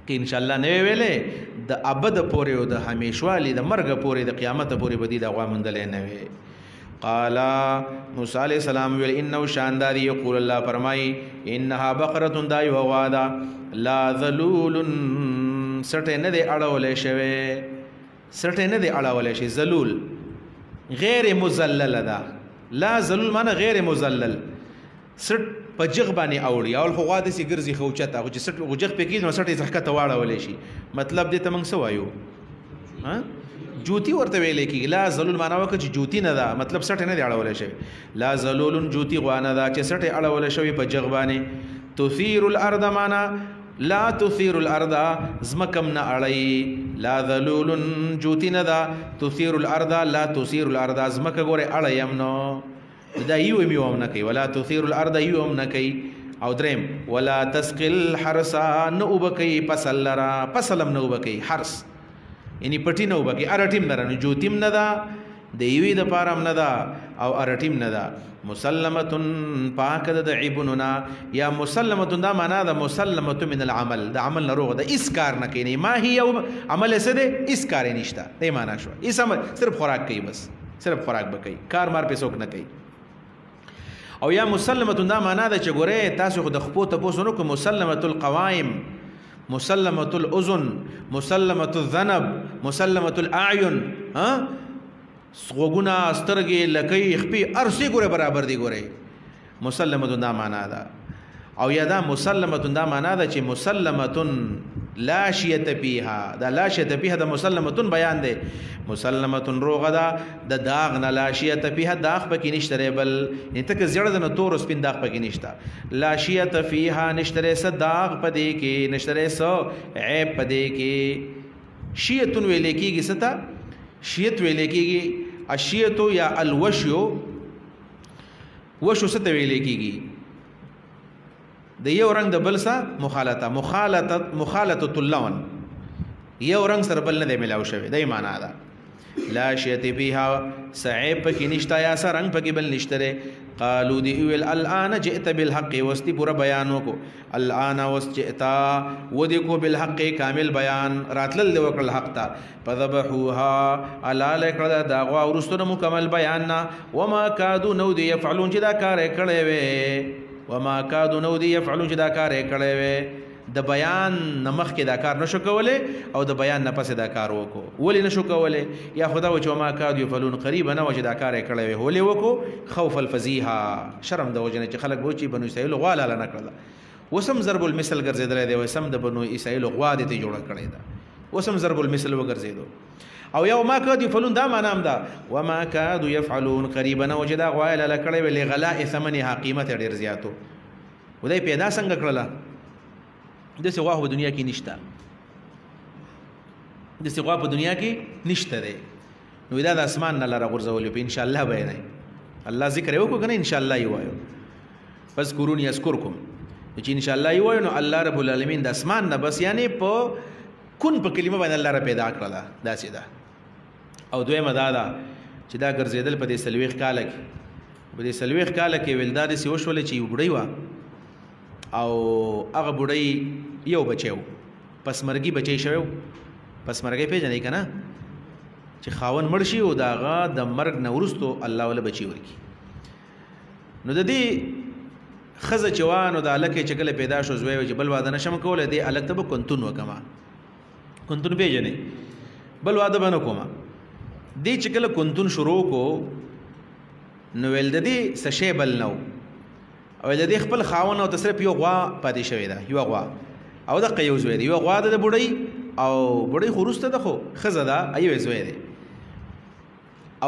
کې ان شاء الله نه ویلې د ابد پورې او د همیشوالي د مرګ پورې د قیامت پورې بدی د غوا مندلې نه وي قال موسی علیہ السلام ویل انه شانداری یقول الله فرمای انها بقره دا یو غوادا لا ذلول سټه نه دی اړولې شوی سټه نه دی اړولې شي ذلول غیر مذلل ده لا ذلول معنی غیر مذلل سټ په جغ باندې اوړي اول خو غوا داسې ګرځي خو اوچته خو چې سټ غوجغ پکې نو سټ یې ښکته واړولی شي مطلب دې ته موږ څه وایو جوتی ورته ویلې کېږي لا ذلول معنا وکړه چې جوتی نه ده مطلب سټ نه دی اړولی شوی لا ذلول جوتی غوا نه ده چې سټ یې اړولی شوی په جغ باندې تثیر الارض معنا لا تثیر الارض زمکم نه اړی لا ذلول جوتی نه ده تثیر الارض لا تثیر الارض زمکه ګوره اړیم نو دا یو هم نه کوي ولا تثیر الارض یو هم نه کوي او دریم ولا تسقل حرس نه وبکي فصل لرا فصلم نه وبکي حرس یعنی پټی نه وبکي ارټیم نه رانه جوتیم نه دا د یوې د پارم نه دا او ارټیم نه دا مسلمتن پاک د عیبنا یا مسلمتن دا معنا دا مسلمت من العمل دا عمل نه روغ دا اس کار نه کوي ما هي عمل څه ده اس کار نشته دې معنا شو اس صرف خوراک کوي بس صرف خوراک بکي کار مار پیسوک نه کوي او یا مسلمت دا معنا ده چې ګوره تاسو خو د خپو ته پوسونو کو مسلمت القوائم مسلمت الاذن مسلمت الذنب مسلمت الاعین ها غوګونه سترګې لکۍ خپې ارسي ګوره برابر دي ګوره مسلمت دا معنا ده او یا دا مسلمت دا معنا ده چې مسلمت لا شیت فیها دا لا شیت فیها دا مسلمت بیان ده مسلمت روغه ده د داغ نه لا شیت فیها داغ پکې نشته بل انته زړه د تور سپین داغ پکې نشته لا شیت فیها نشته س داغ پدې کې نشته س عیب پدې کې شیت ویلې کېږي ستا شیت ویلې کېږي اشیت یا الوشو وشو ست ویلې کېږي د یو رنگ د بل سره مخالطه اللون یو رنگ سره بل نه ملاو شوی دای معنا ده لا شیت فیها سعیب پکې نشته یا سره رنگ پکې بل نشته قالو دی ویل الان جئت بالحق واستی پورا بیان وکړو الان واسجئت ودی کو بالحق کامل بیان راتل دی وکړل حق ته فذبحوها الا لکړه دا غوا ورستو مکمل بیان نا وما کادو نو دی يفعلون چې دا کار کړي وي وما کادو نو دی يفعلون چې دا کار کړي وي د بیان نمخ کې دا کار نشو کوله او د بیان نه پس دا کار وکړو ولی نشو کوله یا خدا و چې ما کادو يفعلون قریبا نه و چې دا کار کړي وي ولې وکړو خوف الفزیها شرم د وجنه چې خلک وچی بنو اسرائیل غواله نه کړل وسم ضرب المثل ګرځیدل دی وسم د بنو اسرائیل غوا دې جوړ کړی دا وسم ضرب المثل وګرځیدو او یو ما کادو يفعلون دا معنا هم دا وما کادو يفعلون قریبا نه و چې دا غواله لکړی وی لغلاء ثمنها قیمت ډیر زیاتو ودای پیدا څنګه کړل د سغوا په دنیا کې نشته د سغوا په دنیا کې نشته دی نو دا د اسمان نه لاره غورځول په ان شاء الله به نه الله ذکر یو کو کنه ان شاء الله یو وایو فذكروني اذكركم چې ان شاء الله یو وایو نو الله رب العالمین د اسمان نه بس یعنی په کون په کلمه باندې الله را پیدا کړل دا سیده او دویمه دا چې دا ګرځیدل په دې سلويخ کال کې په دې سلويخ کال کې ولدار سی وشول چې وګړی وا او هغه بډای یو بچیو پسمرګي بچی شوی پسمرګي پیژنې کنه چې خاون مرشي او داغه د مرګ نورستو الله ول بچی ورکی نو د دې خزه چوانو د الکه چې کله پیدا شو زوی چې بل واده نشم کوله دې الک ته کنتون وکما کنتون پیژنې بل واده بنه کوما دې چې کله کنتون شروع کو نو ول د دې سشی بل نو او د دې خپل خاون او تصرف یو غوا پاتې شوی دا یو غوا او د قیو زوی دی یو غوا د بډای او بډای خروسته ده خو خزه دا ایو زوی دی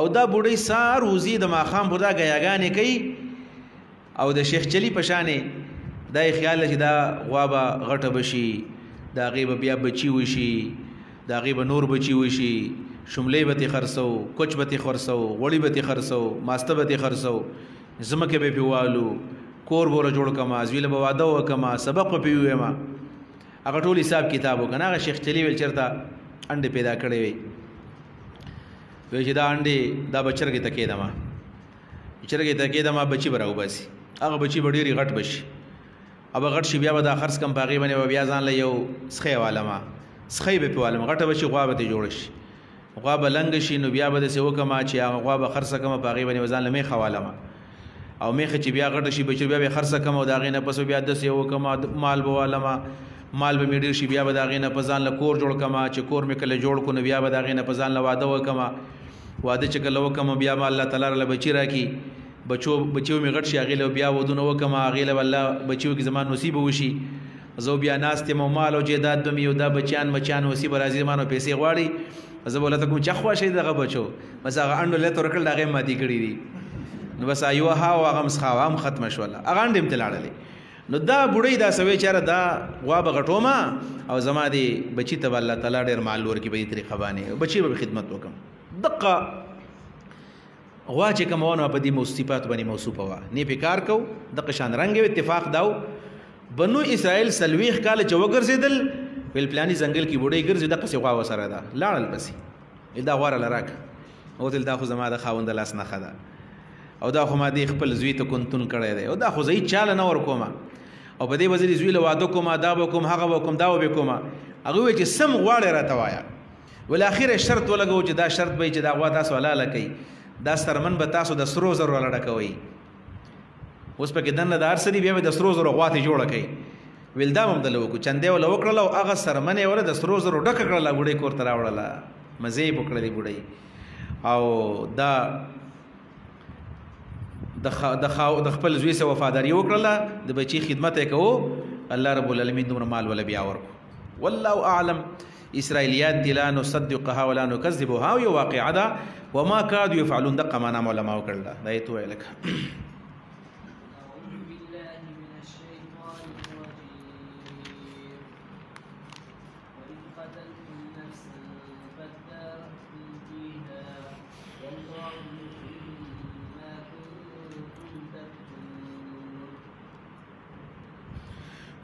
او دا بډای سار روزي د ماخام بودا غیاګانې کوي او د شیخ چلی پشانې دا خیال چې دا غوا به غټه بشي دا غیب بیا بچي وشي دا غیب نور بچي وشي شملې به خرڅو کوچ به خرڅو وړي به خرڅو ماسته به خرڅو زمکه به پیوالو کور بوله جوړ کما ازویل به واده وکما سبق په پیوې ما هغه ټول حساب کتاب وکنه هغه شیخ چلی ویل چرته انډه پیدا کړی وي چې دا انډه دا بچرګه تکې دما بچرګه تکې دما بچي براو باسي هغه بچي ډېری غټ بشي اب غټ شي بیا به دا خرڅ کم پاغي باندې بیا ځان له یو سخی والما سخی به پیوالم غټه بشي غوا به جوړ شي غوا به لنګ شي نو بیا به سه وکما چې هغه غوا به خرڅ کم پاغي باندې ځان له می خوالما او میخه چې بیا غټ شي بچي بیا به خرڅ کم او دا غینه پس بیا د سه وکما مال بوالما مال به میډیر شي بیا به دا غینه پزان له کور جوړ کما چې کور می کله جوړ کو نو بیا به دا غینه پزان له واده وکما واده چې کله وکما بیا الله تعالی له بچی راکی بچو مې غټ شي هغې له بیا ودونه وکړم هغې له الله بچیو کې زما نصیب وشي زه بیا ناست یم او مال او جیداد به مې یو دا بچیان نصیب راځي زما نو پیسې غواړي زه به ورته کوم چې خوښ شي دغه بچو بس هغه انډو لیته ورکړل د هغې ماتې کړي دي نو بس یوه ها او هغه مسخاوه هم ختمه شوله هغه انډې هم ته لاړلې نو دا بوډۍ دا سوی چېره دا غوا به غټومه او زما دې بچي ته به الله تعالی ډېر مال ورکړي په دې طریقه باندې بچي به خدمت وکړم دقه غوا چې کوم ونه په دې صفات باندې موصوفه وه نه پې کار کو دغه شان رنګ اتفاق داو بنو اسرائیل سلويخ کال چې وګرځېدل ویل پلاني ځنګل کې بوډۍ ګرځي دقسې غوا ورسره ده لاړل پسې دا غواره له راکړه وتل دا خو زما د خاوند لاس نښه ده او دا خو ما دې خپل زوی ته کنتون کړی دی او دا خو زه هېڅ چاله نه ورکوم او په دې به زه د زوی له واده کوم دا به کوم هغه به کوم دا به کوم هغه وویل چې سم غواړې راته وایه ولآخره شرط ولګوو چې دا شرط به چې دا غوا تاسو حلاله کوي دا سترمن به تاسو د سرو زرو لړه کوئ اوس پکې دننه د هر څه دي بیا به د سرو زرو غوا ته جوړه کوي ویل دا به هم دله وکړو چندې وله وکړله او هغه سرمن یې وله د سرو زرو ډکه کړله بوډۍ کور ته راوړله مزې یې وکړلې بوډۍ او دا د خپل زوی سره وفاداري وکړله د بچي خدمت یې کوو الله رب العالمین دومره مال ولا بیا ورکو والله اعلم اسرائیلیات دي لا نصدقها ولا نكذبها یو واقعه ده وما كادوا يفعلون دقه معنا علماء وکړله دا یې تو ویلک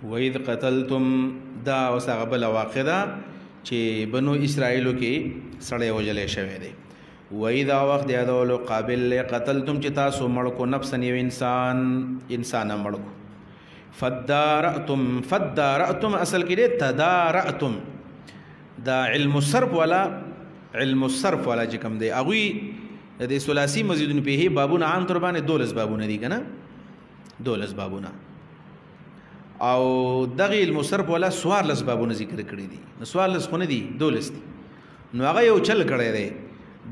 وَإِذْ قَتَلْتُمْ دا وسغه بل واقع ده چې بنو اسرائیلو کې سړی وجلې شوی دی وَإِذَا وَقْتِ یادولو قابل قتلتم چې تاسو مړ کو نفس یو انسان مړ کو فدارأتم اصل کې دی تدارأتم دا علم الصرف ولا چې کوم دی هغوی د ثلاثي مزیدون په بابونه عام طور باندې 12 بابونه دي که نه 12 بابونه او دغه المصرف ولا 14 بابونه ذکر کړی دي نو 14 خو نه دي 12 دي نو هغه یو چل کړی دی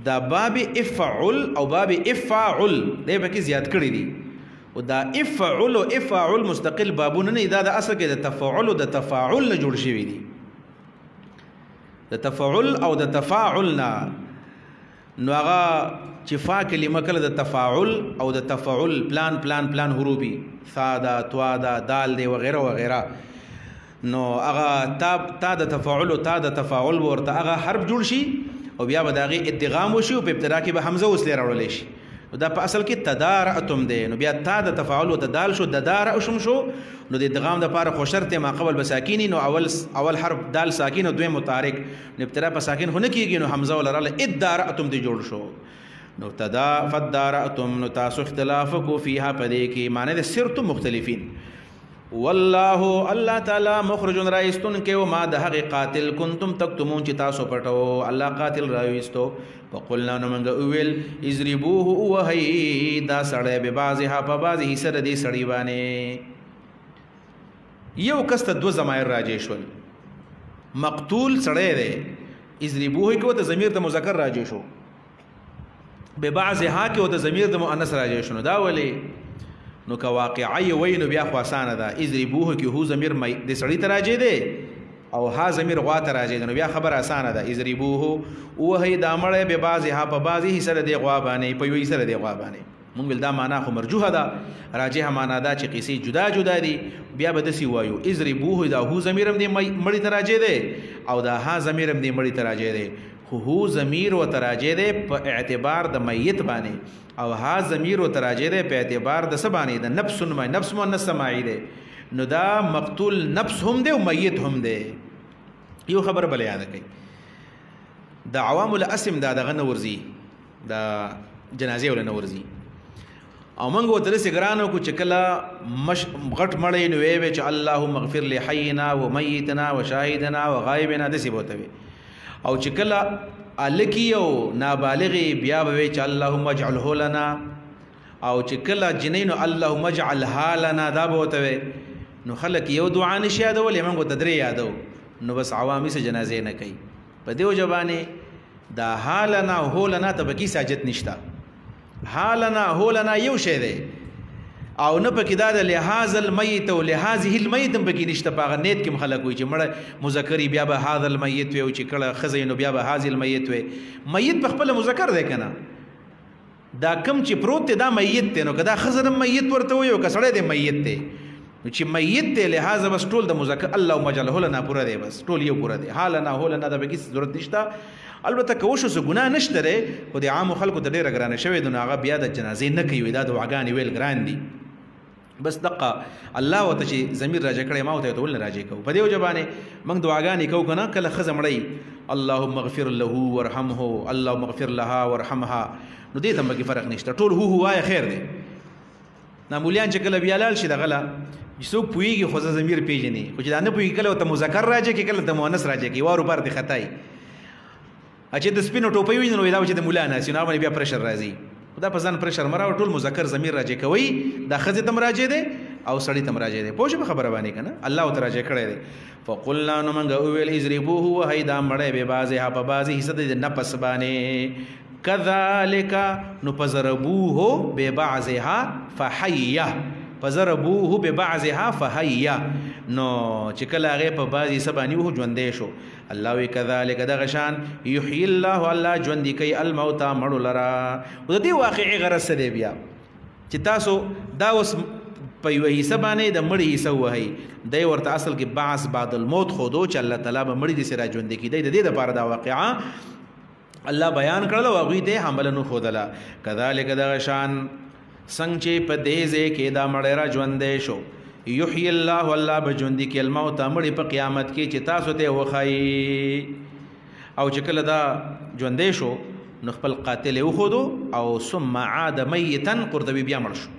دا باب افعل او باب افعل دی به کې زیات کړی دي او دا افعل او افعل مستقل بابونه نه دا د اصل کې د تفاعل او د تفاعل نه جوړ شوی دي د تفاعل او د تفاعل نه نو هغه چې فا کلمه کله د تفاعل او د تفاعل پلان حروفي ثا دا توا دا دال دی وغیره وغیره نو هغه تا د تفاعل او تا د تفاعل ورته هغه حرف جوړ شي او بیا به د هغې ادغام وشي او په ابتدا کې به حمزه وسلې راوړلی شي دا په اصل کې تدارأتم دی نو بیا تا د تفاعل او تدال شو تدارأشم شو نو د ادغام دپاره خو شرط ما قبل به ساکینی نو اول حرف دال ساکین او دویم متحرک نو ابتدا په ساکین خو نه کېږي نو حمزه ولا راغله ادارأتم دی جوړ شو نو فدارأتم نو تاسو اختلاف کو فیها پدې کې معنی د سرتم مختلفین والله الله تعالی مخرج رایستون کې ما د هغه قاتل کنتم تکتمون چې تاسو پټو الله قاتل راويستو وقلنا نو موږ ویل اضربوه وهي دا سړی به بعضها په بعضه سره دې سړی باندې یو کس ته دو ضمایر راجع شول مقتول سړی دی اضربوه کې ته ضمیر د مذکر راجع شو به بعضها کې ته ضمیر د مؤنث راجع شنو دا ولی نو که واقعي وای نو بیا خو اسانه ده اضربوه کې هو ضمیر د سړی ته راجع دی او ها ضمیر غوا ته راجع دی نو بیا خبر اسانه ده اضربوه وهي دا مړی به بعضها په بعضه سره دی غوا باندې په یوې سره دی غوا باندې مونږ دا معنا خو مرجوحه ده راجحه معنا ده چې قصې جدا دي بیا به داسې وایو اضربوه دا هو ضمیر هم دی مړی ته راجع دی او دا ها ضمیر هم دی مړی ته راجع دی هو ضمیر و تراجع دی په اعتبار د میت باندې او ها ضمیر و تراجع دی په اعتبار د څه باندې د نفس مؤنث سماعي دی نو دا مقتول نفس هم دی او میت هم دی یو خبر بل یاد کړئ د عوامل اسم دا دغه نه ورځي د جنازې ول نه ورځي او موږ ورته داسې ګرانو کو چې کله غټ مړی نو ویې چې اللهم اغفر لحینا و میتنا و شاهدنا و غایبنا داسې به ورته وي او چې کله الکی او نابالغي بیا به وي چې اللهم اجعله لنا او چې کله جنینو اللهم اجعلها لنا دا به ورته وي نو خلک یو دعا نشي یادولی موږ ورته درې یادو نو بس عوامي سه جنازې نه کوي په دې وجه باندې دا حالنا او هولنا ته بکی ساجت نشته حالنا هولنا یو شی دی او نه پکې دا د لحاظ المیت او لحاظه المیت هم پکې نشته په هغه نیت کې هم خلک وایي چې مړه مذکر بیا به هذا المیت وي او چې کله ښځه نو بیا به هذه المیت وي میت په خپله مذکر دی که نه دا کم چې پروت دی دا میت دی نو که دا ښځه هم میت ورته وایي او که سړی دی میت دی نو چې میت دی لحاظه بس ټول د مذکر اللهم اجعله لنا پوره دی بس ټول یو پوره دی حالنا هولنا دا پکې ضرورت نشته البته که وشو څه ګناه نشته دی خو د عامو خلکو ته ډېره ګرانه شوې ده نو هغه بیا د جنازې نه کوي دا دعاګانې ویل ګران دي بس دقه الله ورته چې ضمیر راجع کړی ما ورته ولې راجع کوو په دې وجه باندې موږ دعاګانې کوو که نه کله ښځه مړی اللهم اغفر له وارحمه اللهم اغفر لها وارحمها نو دې ته هم پکې فرق نشته ټول هو وایه خیر دی دا مولیان چې کله بیا لاړ شي دغه له چې څوک پوهېږي خو زه ضمیر پېژني خو چې دا نه پوهېږي کله ورته مذکر راجع کړي کله ته مؤنث راجع کړي وارو بار دې خطا وي چې د سپینو ټوپۍ وي نو دا چې د مولا ناسي نو هغه باندې بیا پرشر راځي دا په ځان پرشر مراو ټول مذکر ضمیر راجع کوي دا ښځې ته هم راجع دی او سړي ته هم راجع دی پوه شو په خبره باندې که نه الله ورته راجع کړی دی فقلنا نو موږ وویل اضربوه وهئ دا مړی ببعضها په بعضې حصه د نفس باندې کذلک نو فضربوه ببعضها فحیه فضربوه ببعضها فحیه نو چې کله هغې په بعضې حصه باندې وهو ژوندی شو الله وی کذالک دغه شان یحیی الله الله ژوندي کوي الموتى مړو لره د دې واقعي غرض څه دی بیا چې تاسو دا اوس په یوه حصه باندې د مړي حصه ووهئ دی ورته اصل کې بعث بعد الموت ښودو چې الله تعالی به مړي داسې را ژوندي کېدی د دې دپاره دا واقعه الله بیان کړله او هغوی ته یې حمله نه ښودله کذالک دغه شان څنګه چې په دې ځای کې دا مړی را ژوندی شو یحیی الله الله به ژوندي کړي الموتى مړي په قیامت کې چې تاسو ته وښایي او چې کله دا ژوندی شو نو خپل قاتل یې وښودو او ثم عاد میتا قرطبي بیا مړ شو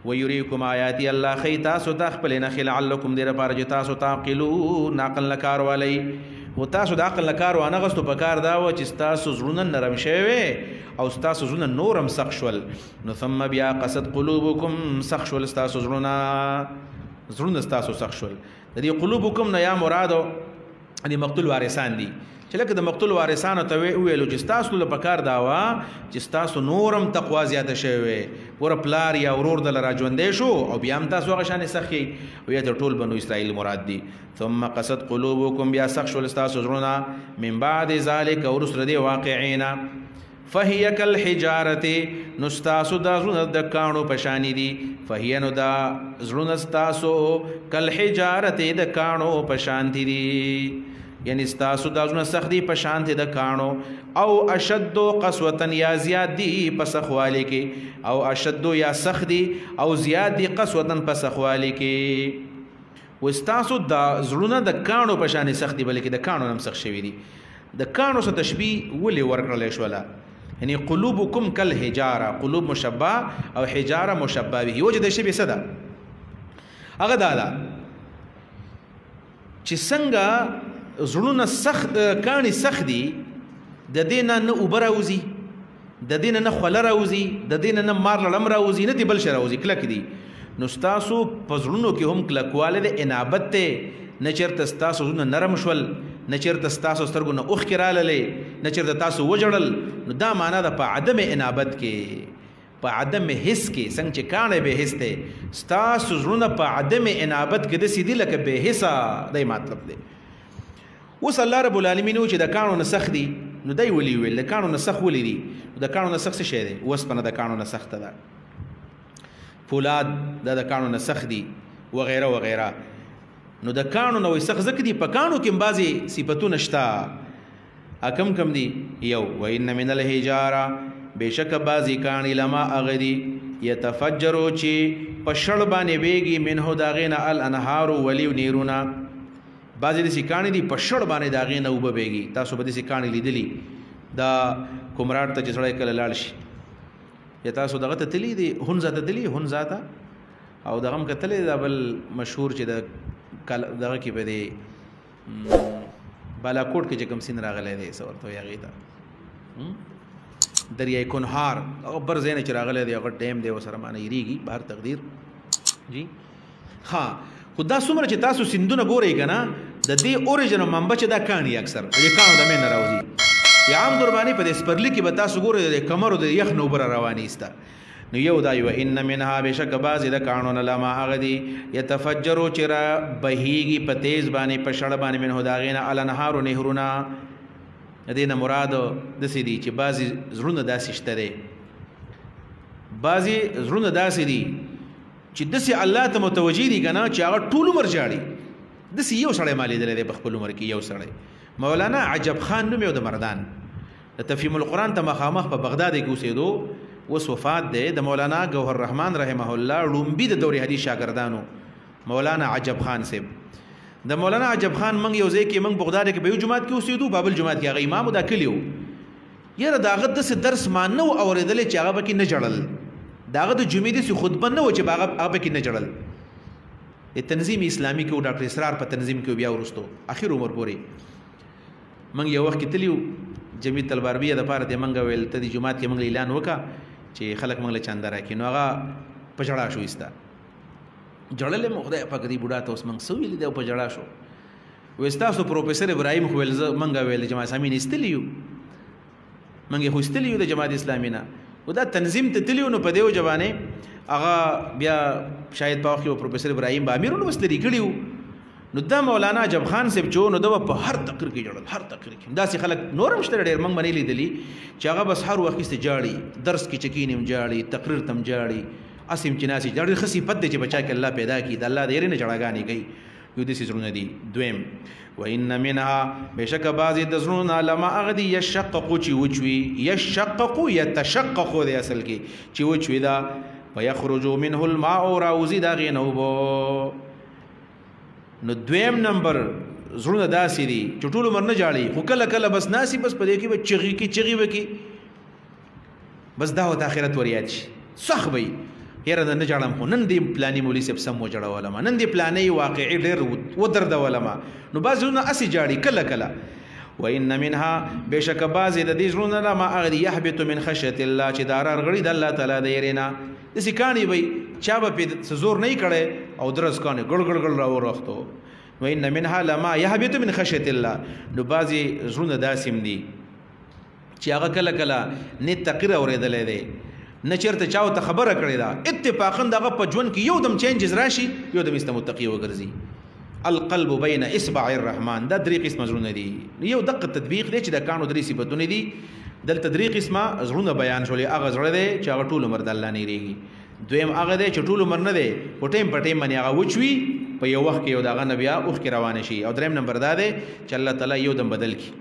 ویریکم آیاتي الله ښیي تاسو ته خپلې نښې لعلکم دې لپاره چې تاسو تعقلون عقل نه کار والی و تاسو د عقل نه کار وانغستو په کار دا و چې ستاسو زړونه نرم شوي او ستاسو زړونه نور هم سخت شول نو ثم بیا قصد قلوبکم سخت شول ستاسو زړونه ستاسو سخت شول د دې قلوبکم نه یا مرادو د مقتول وارثان دي چې لکه د مقتول وارثانو ته ویلو چې ستاسو له پکار دا وه چې ستاسو نورم تقوا زیاته شوې وې ګوره پلار یا ورور دله را ژوندی شو او بیا هم تاسو هغه شانې سخت یئ او یا د ټول بنو اسرائیل مراد دي ثم قصد قلوبکم بیا سخت شول ستاسو زړونه من بعد ذلک وروسته د دې واقعینا فهي کالحجارة نو ستاسو دا زړونه د کاڼو په شانې دي فهي نو دا زړونه ستاسو کالحجارة د کاڼو په شانتې دي یعنی ستاسو دا زړونه سخت دي په شانتې د کاڼو او اشد قسوة یا زیات دي په سخوالي کې او اشد یا سخت دي او زیات دي قسوة په سخوالي کې وستاسو دا زړونه د کاڼو په شانې سخت دي بلکې د کاڼو هم سخت شوي دي د کاڼو سره تشبیه ولې ورکړلی شوله یعنی قلوبکم کالحجاره قلوب مشبه او حجاره مشبه به وجه د شی به څه ده هغه دا ده چې څنګه زړونه سخت کاڼي سخت دي د دې نه اوبه راوځي د دې نه خوله راوځي د دې نه مار لړم راوځي نه دي بل شی راوځي کلک دي نو ستاسو په زړونو کې هم کلکوالی د انابت دی نه چېرته ستاسو زړونه نرم شول نه چېرته ستاسو سترګو نه اوښکې راللې نه چېرته تاسو وژړل نو دا معنا ده په عدم انابت کې په عدم حس کې څنګه چې کاڼی بې حس دی ستاسو زړونه په عدم انابت کې داسې دي لکه بې حسه دی مطلب دی اوس الله رب العالمین چې د کاڼو نه سخت دي نو دی ولي ویل د کاڼو نه سخت ولې دي د کاڼو نه سخت څه شی دی اوسپنه د کاڼو نه سخته ده فولاد دا د کاڼو نه سخت دي وغیره وغیره نو د کاڼو نه وایي سخت ځکه دي په کاڼو کې هم بعضې صفتونه شته کم دي یو وان من الحجاره بېشکه بعضې کاڼي لما هغه دي یتفجرو چې په شړ باندې بیږي منهو د هغې نه الانهارو ولیو نیرونه بعضې داسې کاڼي دي په شړ باندې د هغې نه اوبه بیږي تاسو به داسې کاڼي لیدلي دا کمراټ ته چې سړی کله لاړ شي یا تاسو دغه ته تللی دي هنزا ته تللی هنزا ته او دغه هم کتلی دا بل مشهور چې د دغه کې به دی بالاکوټ کې چې کوم سیند راغلی دی څه ورته وایي هغې ته دریای کنهار هغه بر ځای نه چې راغلی دی هغه ډیم دی ورسره معنی هېرېږي بهر تقدیر جی ها خو دا څومره چې تاسو سیندونه ګورئ که نه د دې اوریجن منبع چې دا کاڼي اکثر د دې کاڼو د منځ نه راوځي یا عام در باندې په دې سپرلی کې به تاسو ګورئ د کمرو د یخ نه اوبه روانې ستا نو یو دا یو ان منها بشک بعضې د کاڼونه لما هغه دي یتفجرو چې را بهیږي په تیز باندې په شړ باندې منه د هغې نه الانهارو نهرونه د دې نه مراد داسې دي چې بعضې زړونه داسې شته دی بعضې زړونه داسې دي چې داسې الله ته متوجه دي که نه چې هغه ټول عمر جاړي داسې یو سړی ما لیدلی دی په خپل عمر کې یو سړی مولانا عجب خان نوم یو د مردان د تفهیم القرآن ته مخامخ په بغداد کې اوسېدو اوس وفات دی د مولانا گوهر رحمان رحمه الله ړومبي د دورې حدیث شاګردانو مولانا عجب خان صاحب د مولانا عجب خان موږ یو ځای کې موږ بغداد کې په یو جومات کې اوسېدو بابل جومات کې هغه امام دا کلی و یاره د هغه داسې درس ما نه و اورېدلی چې هغه پکې نه جړل د هغه د جمعې داسې خطبه نه و چې هغه پکې نه جړل تنظیم اسلامي کې و ډاکټر اسرار په تنظیم کې بیا وروستو اخر عمر پورې موږ یو وخت کې تلي وو جمعیت الباربیه دپاره ته موږ ویل ته دې جومات کې موږ اعلان وکړه چې خلک موږ له چنده راکړي نو هغه په ژړا شو ایسته جړلې مو خدای پاک دې بوډا ته اوس موږ څه ویلي دی او په ژړا شو وایي ستاسو پروفیسر ابراهیم خو ویل موږ ویل جماعت اسلامي نه ایستلي یو موږ یې خو ایستلي یو د جماعت اسلامي نه و دا تنظیم ته تلي نو په دې وجه باندې هغه بیا شاید په وخت کې پروفیسر ابراهیم به امیر ولوس لري کړي وو نو دا مولانا عجب خان صاحب چې نو دا په هر تقریر کې جوړل هر تقریر کې داسې خلک نورم شته ډېر موږ باندې لیدلي چې هغه بس هر وخت کې جاړي درس کې چکینم جاړي تقریر تم جاړي اسیم چې ناسي جاړي خسي پد دي چې بچا کې الله پیدا کی د الله د یې نه جړاګانی کوي یو دې زرونه دي دویم وان منها بشک بعض د زرونه لما اغدي يشقق چې وچوي يشقق يتشقق د اصل کې چې وچوي دا ويخرج منه الماء راوزي دا غنوبو نو دویم نمبر زړونه داسې دي چې ټول عمر نه جاړي خو کله کله بس ناسي بس په دې کې به چغې کې چغې وکړي بس دا ورته آخرت ور یاد شي سخ به یاره نه جاړم خو نن دې پلاني مولي صاحب سم وجړولم نن دې پلاني واقعي ډېر ودردولم نو بعض زړونه اسې جاړي کله کله وان منها بشک بعضې د دې زړونه نه ما هغه یحبط من خشیة الله چې دا راغړي د الله تعالی د یېرې نه داسې کاڼي به چا به پې زور نه کړی او درس کاڼي ګړ ګړ ګړ راورختو نو ان منها لما یحبط من خشیة الله نو بعضې زړونه داسې دي چې هغه کله کله نه تقریر اورېدلی دی نه چېرته چا ورته خبره کړې ده اتفاقا د هغه په ژوند کې یو دم چینجز راشي یو دم ایسته متقي وګرځي القلب بین اصبع الرحمن دا درې قسمه زړونه دي یو دقه تطبیق دی چې د کاڼو درې صفتونه دي دلته درې قسمه زړونه بیان شولې هغه زړه دی چې هغه ټول عمر د الله نه هېرېږي دویم هغه دی چې ټول عمر نه دی خو ټیم په ټیم باندې هغه وچوي په یو وخت کې یو د هغه نه بیا اوښکې روانې شي او دریم نمبر دا دی چې الله تعالی یو دم بدل کړي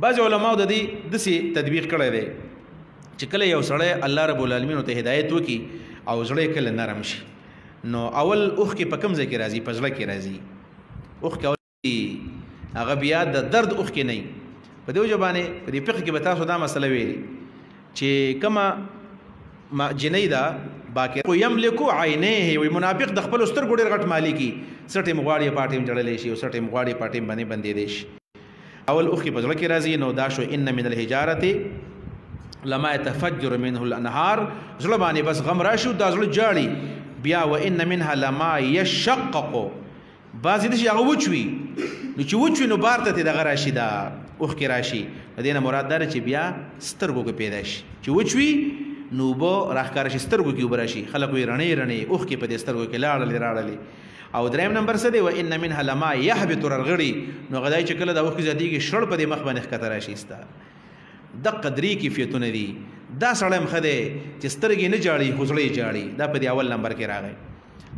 بعضې علماو د دې داسې تطبیق کړی دی چې کله یو سړی الله رب العالمین ته هدایت وکړي او زړه کله نرم شي نو اول اوښکې په کوم ځای کې راځي په زړه کې راځي اوښکې اول هغه بیا د درد اوښکې نه په دې وجه باندې په دې فقه کې به تاسو دا مسله ویلي چې کومه جنۍ ده باقي یملکو عینیه وي منافق د خپلو سترګو ډېر غټ مالکي سټې مغواړي پاټې م جړلی شي او سټې مغواړي پاټې م باندې بندېدی شي اول اوښکې په زړه کې راځي نو دا شو ان من الحجارة لما يتفجر منه الانهار زړه باندې بس غم راشي دا زړه جاړي بیا وان منها لما يشقق بعضې داسې هغه وچوي نو چې وچوي نو بار ته دغه راشي دا اوښکې راشي د دې نه مراد دا چې بیا سترګو کې پیدا شي چې وچوي نو اوبه راښکاره شي سترګو کې اوبه راشي خلک وایي رڼې رڼې اوښکې په دې سترګو کې لاړلې راړلې او دریم نمبر څه دی وان منها لما یحبط رغړي نو هغه دی چې کله دا اوښکې زیاتېږي شړ په دې مخ باندې ښکته راشي ستا دقه درې کیفیتونه دي دا سړی هم ښه دی چې سترګې نه جاړي خو زړه یې جاړي دا په دې اول نمبر کې راغی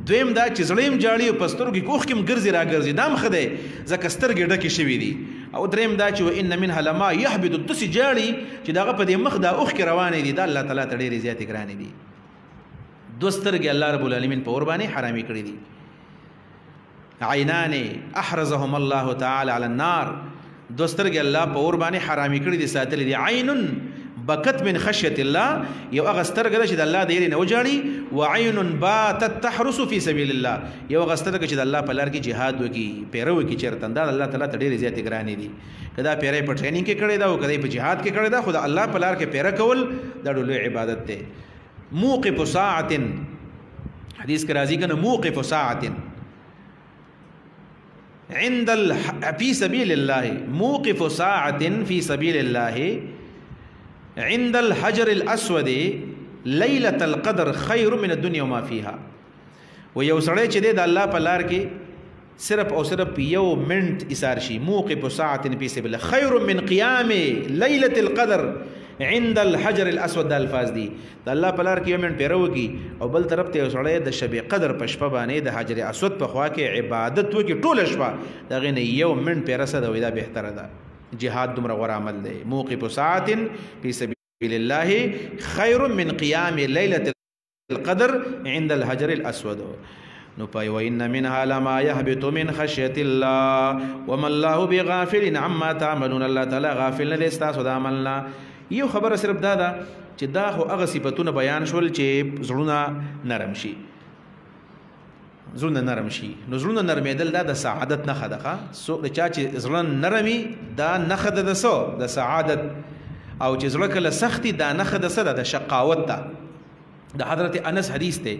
دویم دا چې زړه هم جاړي او په سترګو کې اوښکې هم ګرځي راګرځي دا هم ښه دی ځکه سترګې ډکې شوي دي او دریم دا چې وان منها لما یحبط داسې جاړي چې د هغه په دې مخ دا اوښکې روانې دي دا الله تعالی ته ډېرې زیاتې ګرانې دي دوه سترګې الله رب العالمین په اور باندې حرامې کړي دي عینان احرزهم الله تعالی علی النار دوه سترګې الله په اور باندې حرامې کړي دي ساتلې دي عین بکت من خشیة الله یو هغه سترګه ده چې د الله د یېرې نه وجاړي وعین باتت تحرس فی سبیل الله یو هغه سترګه چې د الله په لار کې جهاد وکړي پیره وکړي چېرته دا د الله تعالی ته ډېرې زیاتې ګرانې دي که دا پیره په ټریننګ کې کړې ده او که په جهاد کې کړې ده خو د الله په لار کې پیره کول دا ډېر لوی عبادت دی موقف ساعة حدیث کې راځي که نه موقف ساعة في سبيل الله موقف ساعة في سبيل الله عند الحجر الأسود ليلة القدر خير من الدنيا وما فيها. و یو سړی چې د الله په لار کې صرف او صرف یو منټ ایثار شي، موقف ساعة في سبيل الله خير من قيام ليلة القدر عند الحجر الاسود. د الفاظ دي د الله په لار کې یو منټ پیروږي او بل طرف ته یو سړی د شب قدر په شپه باندې د حجر اسود په خوا کې عبادت وکړي ټوله شپه، دغه نه یو منټ پیرسه د ودا بهتره ده. جهاد دومره غوره عمل دی. موقف ساعة في سبيل الله خير من قيام ليلة القدر عند الحجر الاسود. نو پای وان منها لما يهبط من خشيه الله وما الله بغافل عما تعملون. الله تعالی غافل نه دی ستاسو د عملنا. یو خبره صرف دا ده چې دا خو هغه صفاتونه بیان شول چې زړونه نرم شي، زړونه نرم شي. نو زړونه نرمېدل دا د سعادت نښه ده. څوک چا چې زړه نرمي دا نښه ده د څه د سعادت، او چې زړه کله سختي دا نښه ده څه ده د شقاوت ده. د حضرت انس حدیث ته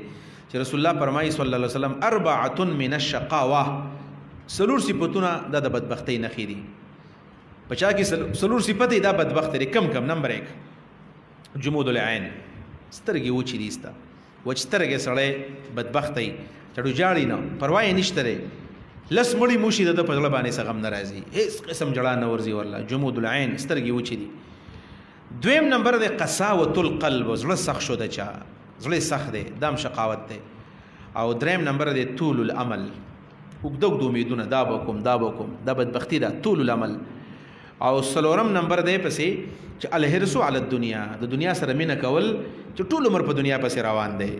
چې رسول الله فرمایي صلی الله علیه وسلم اربعه من الشقاوه، سلور صفاتونه د بدبختی نښې دي. بچا کې سلور صفته دا بدبخت لري. کم نمبر 1 جمود العين، سترګې وچې دي ستا وچ سترګې سړی بدبخت دی، چړو جاړي نه پروا یې نشته لري. لس مړی موشي د په ځړه باندې څه غم نه راځي، هیڅ قسم جړا نه ورځي. والله جمود العين سترګې وچې دي. دویم نمبر دی قساوة القلب، زړه سخت شو د چا، زړه سخت دی، دام شقاوت دی. او دریم نمبر دی طول العمل، وګدوګ امیدونه دا بکم دا بدبختی ده طول العمل. او سلورم نمبر دی پسې چې الحرص علی الدنیا، د دنیا سره مینه کول چې ټول عمر په دنیا پسې روان دی.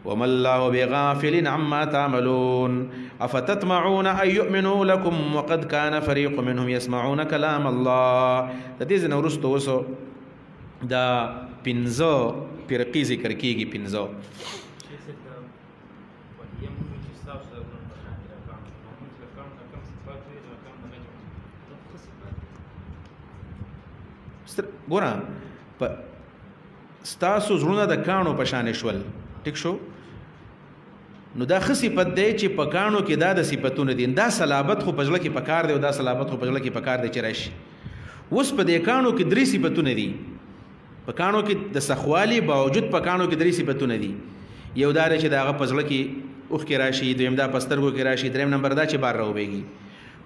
وما الله بغافل عما تعملون افتطمعون ان يؤمنوا لكم وقد كان فريق منهم يسمعون كلام الله. د دې نه ورسته وسو دا پنځه فرقې ذکر کیږي. پنځه ګوره ستاسو زړونه د کاڼو په شان شول، ټیک شو. نو دا ښه صفت دی چې په کاڼو کې دا د صفتونه دي. دا صلابت خو په زړه کې پکار دی او دا صلابت خو په زړه کې پکار دی چې راشي. اوس په دې کاڼو کې درې صفتونه دي. په کاڼو کې د سخوالي باوجود په کاڼو کې درې صفتونه دي. یو دا چې دا هغه په زړه کې اوښکې راشي، دویم دا په سترګو کې راشي، دریم نمبر دا چې بار راوبېږي.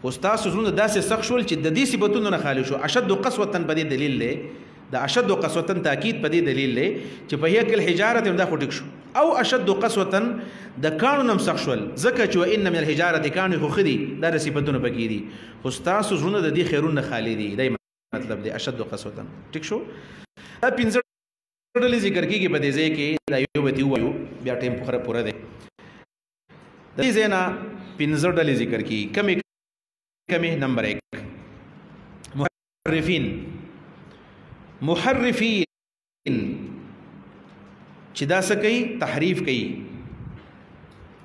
خو ستاسو زړونه داسې سخت شول چې د دې صفتونو نه خالي شو. اشد قسوة په دې دلیل دی، د اشد قسوة تاکید په دې دلیل دی چې په هیکل حجارت هم دا خو ټیک شو. او اشد قسوة د کانو نم سخت شول، ځکه چې وان من الحجارت کانو خو خدي دا صفاتونه پکې دي. خو ستاسو زړونه د دې خیرونه خالي دي. دا مطلب دی اشد قسوة، ټیک شو. دا پنځه ډلې ذکر کیږي په دې ځای کې. دا یو به وایو بیا ټیم پوره دی. د دې ځای نه پنځه ډلې ذکر کیږي. کمی نمبر 1 محرفین چې دا څه کوي؟ تحریف کوي.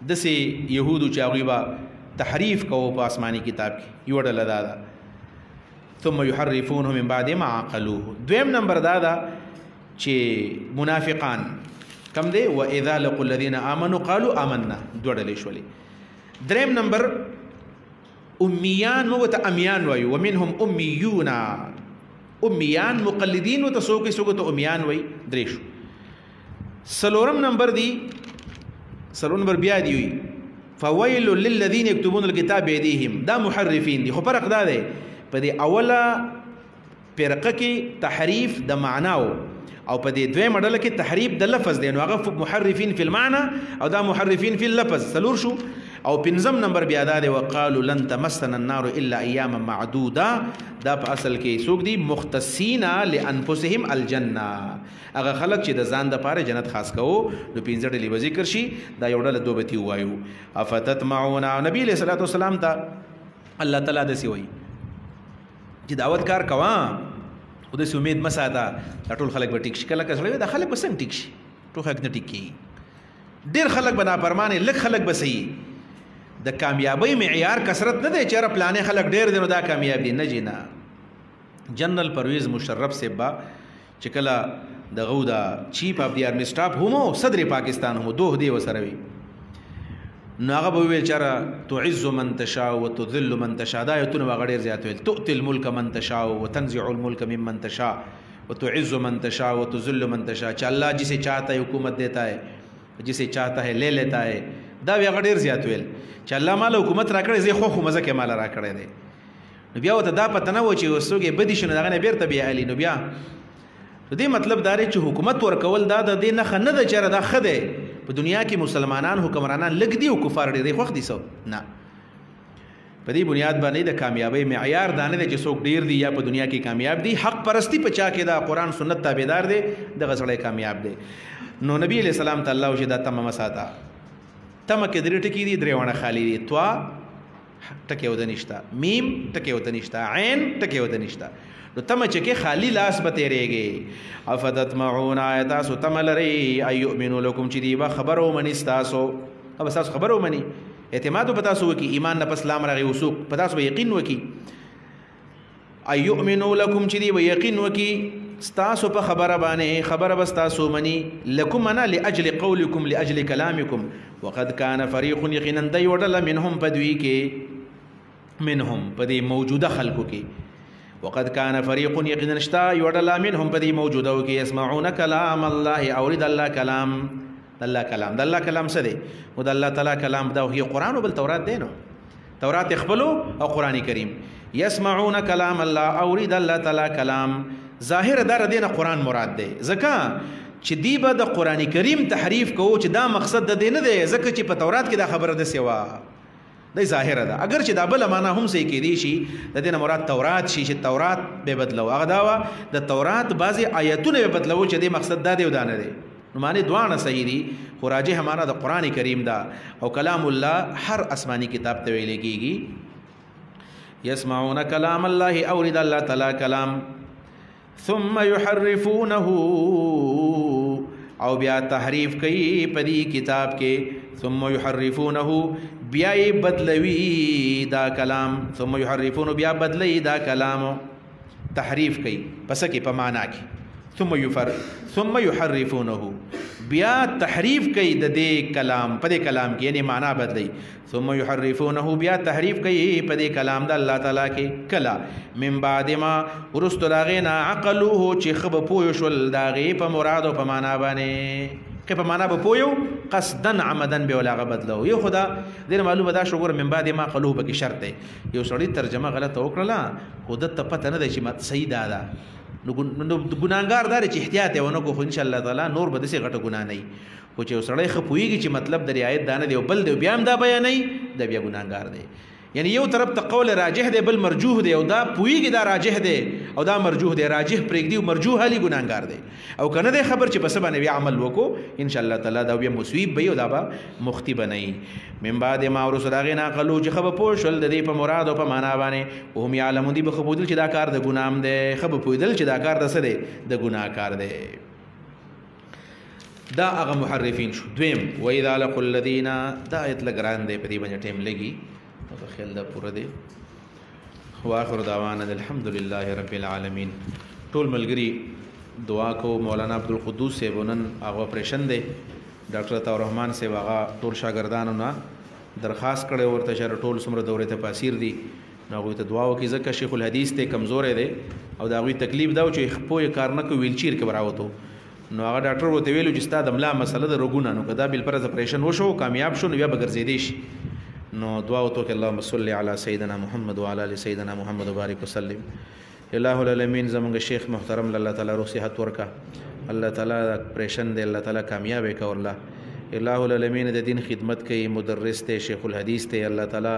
دسې یهودو چې هغوی به تحریف کوو په آسماني کتاب کې، یوه ډله دا ده. ثم یحرفونه من بعد ما عقلوه. دویم نمبر دا ده چې منافقان کم دی، واذا لقوا الذین آمنوا قالوا آمنا، دوه ډلې شولې. دریم نمبر امیان مو ته امیان وایو، ومنهم امیون، امیان مقلدین وته سوکې سوکې ته امیان وایي. درې شو. سلورم نمبر دی، سلورم نمبر بیا دی وي فویل للذین یکتبون الکتاب بأیدیهم. دا محرفین دي. خو فرق دا دی په دې اوله فرقه کې تحریف د معناو او په دې دویمه ډله کې تحریف د لفظ دی. نو هغه محرفین فی المعنى او دا محرفین فی اللفظ. سلور شو. او پنځم نمبر بیا دا دی وقالوا لن تمسنا النار الا ایاما معدودا. دا په اصل کې څوک دي؟ مختصین لانفسهم الجنه. هغه خلک چې د ځان د پاره جنت خاص کوو. نو پنځه ډلې به ذکر شي. دا یو ډله دوه به وایو. افتطمعون، نبی علیہ الصلوۃ والسلام ته الله تعالی داسې وایي چې دعوت کار کوه او داسې امید مه ساته دا ټول خلک به ټیک شي. کله کله دا خلک به څنګه ټیک شي؟ ټول خلک نه ټیک کېږي. ډېر خلک به نافرمانه، لږ خلک به صحیح. د کامیابی معیار کثرت نه دی چې پلانې خلک ډېر دي نو دا کامیاب دي. نه جی نه. جنرل پرویز مشرف صاحب با چې کله دغه دا چیف اف دی آرمی سټاف هم صدر پاکستان هم دوه دی وسره وي. نو هغه به ویل چې تعز من تشاء وتذل من تشاء، دا آیتونه به هغه ډېر زیات ویل. تؤتي الملک من تشاء وتنزع الملک ممن تشاء وتعز من تشاء وتذل من تشاء، چې الله جسے چاہتا ہے حکومت دیتا ہے، جسے چاہتا ہے لے لیتا ہے. دا بیا هغه ډېر زیات ویل چې الله مال حکومت را کړی، زه خو مزه کې مال را کړی دی. نو بیا ورته دا پته نه و چې وسوګې بدې شو، نو دغه نه بیرته بیا علي. نو بیا دې مطلب دا دی چې حکومت ورکول دا د دې نښه نه ده چې دا ښه دی. په دنیا کې مسلمانان حکمرانان لږ دي او کفار ډېر دي، خوښ دي سو نه. په دې بنیاد باندې د کامیابی معیار دا نه دی چې څوک ډېر دي یا په دنیا کې کامیاب دي. حق پرستی په چا کې دا قرآن سنت تابعدار دی، دغه سړی کامیاب دی. نو نبی علیہ السلام ته الله وشي دا تمه مساته، تمه کې درې ټکي دي، درې وڼه خالی دي. توا ټکی وته نشته، میم ټکی وته نشته، عین ټکی وته نشته. نو تمه چې کې خالی لاس به تیرېږي. افتطمعون آیات سو تملری ایؤمنو لکم چې دی با خبرو منی تاسو، او تاسو خبرو منی اعتماد په تاسو وکي، ایمان نه پس لام راغي وسوق په تاسو به یقین وکي. ایؤمنو لکم چې دی به یقین وکي تاسو په خبره باندې، خبره بس تاسو منی. لکم انا لاجل قولکم لاجل کلامکم. وقد كان فريق یقینا دی وډل منهم بدوی کې، منهم په دې موجوده خلقو کې. وقد كان فريق يقين اشتا يودلا منهم بدي موجوده وكي يسمعون كلام الله، اورد الله كلام، الله كلام، الله كلام سدي ود الله تعالى كلام ده هي قران وبل تورات دينو، تورات يخبلوا او قران كريم. يسمعون كلام الله، اورد الله تعالى كلام. ظاهر دار دینه قران مراد ده، زکه چې دی به د قران کریم تحریف کوو چې دا مقصد د دین نه دی، زکه چې په تورات کې دا خبره ده سیوا دا ظاهره ده. اگر چې دا بل معنا هم صحیح کې دي شي، د دې مراد تورات شي چې تورات به بدلو، هغه دا د تورات بعضي آیتونه به بدلو چې د مقصد دا دی او دا نه دی. نو معنی دوانه صحیح دي، خو راجح معنا د قران کریم دا او کلام الله هر آسمانی کتاب ته ویل کېږي. يسمعون كلام الله، اورد الله تعالی کلام. ثم يحرفونه، او بیا تحریف کوي په دې کتاب کې. ثم يحرفونه، بیا بدلوي دا کلام. ثم يحرفونه، بیا بدلوي دا کلام، تحریف کوي پس کې په معنا کې. ثم يحرفونه، بیا تحریف کوي د دې کلام په دې کلام کې، یعنی معنا بدلی. ثم يحرفونه، بیا تحریف کوي په دې کلام د الله تعالی کې. کلا من بعد ما ورست لاغینا عقلوه، چې خب پوه شول داغي په مراد او په معنا باندې، که په معنا به پویو قصدن عمدن به ولا بدلو. یو خدا دې معلومه دا شو ګور من بعد ما قلوه به کې شرط دی. یو سړی ترجمه غلطه وکړه خو د ته پته نه دی چې صحیح ده. نو ګناګار دار چې احتیاط ونه کو، خو ان شاء الله تعالی نور به دسه غټه ګنا نه وي. خو چې سړی خپويږي چې مطلب د رعایت دانه دی او بل دی بیا هم دا بیانې، دا بیا ګناګار دی. یعنی یو طرف ته قول راجح دی، بل مرجوح دی، او دا پویږي دا راجح دی او دا مرجوح دی. راجح پرېږدي او مرجوح علي ګناګار دی. او کنه دی خبر چې بس باندې بیا عمل وکړو ان شاء الله تعالی دا بیا مصیب به او دا به مختی بنئ. من بعد ما ورسلاغنا قالو چې خب پوه شول د دې په مراد او په معنا باندې، او هم یعلمون دی بخبودل چې دا کار د ګنام دی، خب پویدل چې دا کار د څه دی، د ګناه کار دی. دا هغه محرفین شو. دویم واذا لقوا الذين، دا ایت لګران دی په دې باندې ټیم لګي او خیال دا پوره دی. واخر دعوانا الحمدلله رب العالمین. ټول ملګری دعا کو. مولانا عبدالقدوس صاحب نن هغه اپریشن دی، ډاکټر عطا الرحمن صاحب هغه ټول شاګردانو نه درخواست کړی ورته چې ټول څومره دورې ته پاسیر دي نو هغوی ته دعا وکړي، ځکه شیخ الحدیث ته کمزوری دی او د هغوی تکلیف دا و چې خپو یې کار نه کوي، ویلچیر کې به راوتو. نو هغه ډاکټر ورته ویلو چې ستا د ملا مسله د رګونه، نو که دا بالفرض اپریشن وشو کامیاب شو نو بیا به ګرځېدی شي. نو دعا وته کې اللهم صل علی سیدنا محمد وعلى ال سیدنا محمد وبارک وسلم. الہ العالمین زمونږ شیخ محترم الله تعالی روح صحت ورکا، الله تعالی اپریشن دی الله تعالی کامیاب وکړه. الله الہ العالمین د دین خدمت کوي، مدرس ته، شیخ الحدیث ته، الله تعالی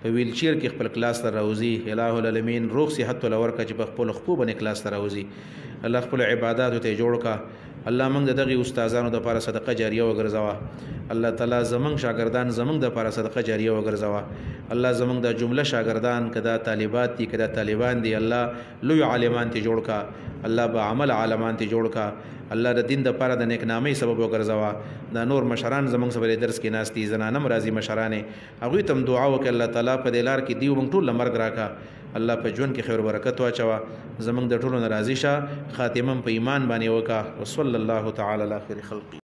په ویل چیر کې خپل کلاس ته راوځي. الہ العالمین روح صحت ول ورکا چې په خپل خپو باندې کلاس ته راوځي. الله خپل عبادت ته جوړ کا. الله موږ دغه استادانو د لپاره صدقه جاریه وګرځوا. الله تعالی زمنګ شاګردان زمنګ د لپاره صدقه جاریه وګرځوا. الله زمنګ د جمله شاګردان کدا طالبات دي کدا طالبان دي، الله لوی عالمان ته جوړ کا. الله با عمل عالمان ته جوړ کا. الله د دین د لپاره د نیک نامۍ سبب وګرځوا. دا نور مشران زمنګ سره درس کې ناس دي، زنانه مرضی مشرانه، هغه تم دعا وکړه الله تعالی په دلار کې دیو موږ ټول لمرګ راکا. الله په ژوند کې خیر برکت واچوا. زمنګ د ټولو ناراضي شه، خاتمه په ایمان باندې وکا. وصلی الله تعالی علی خیر خلق.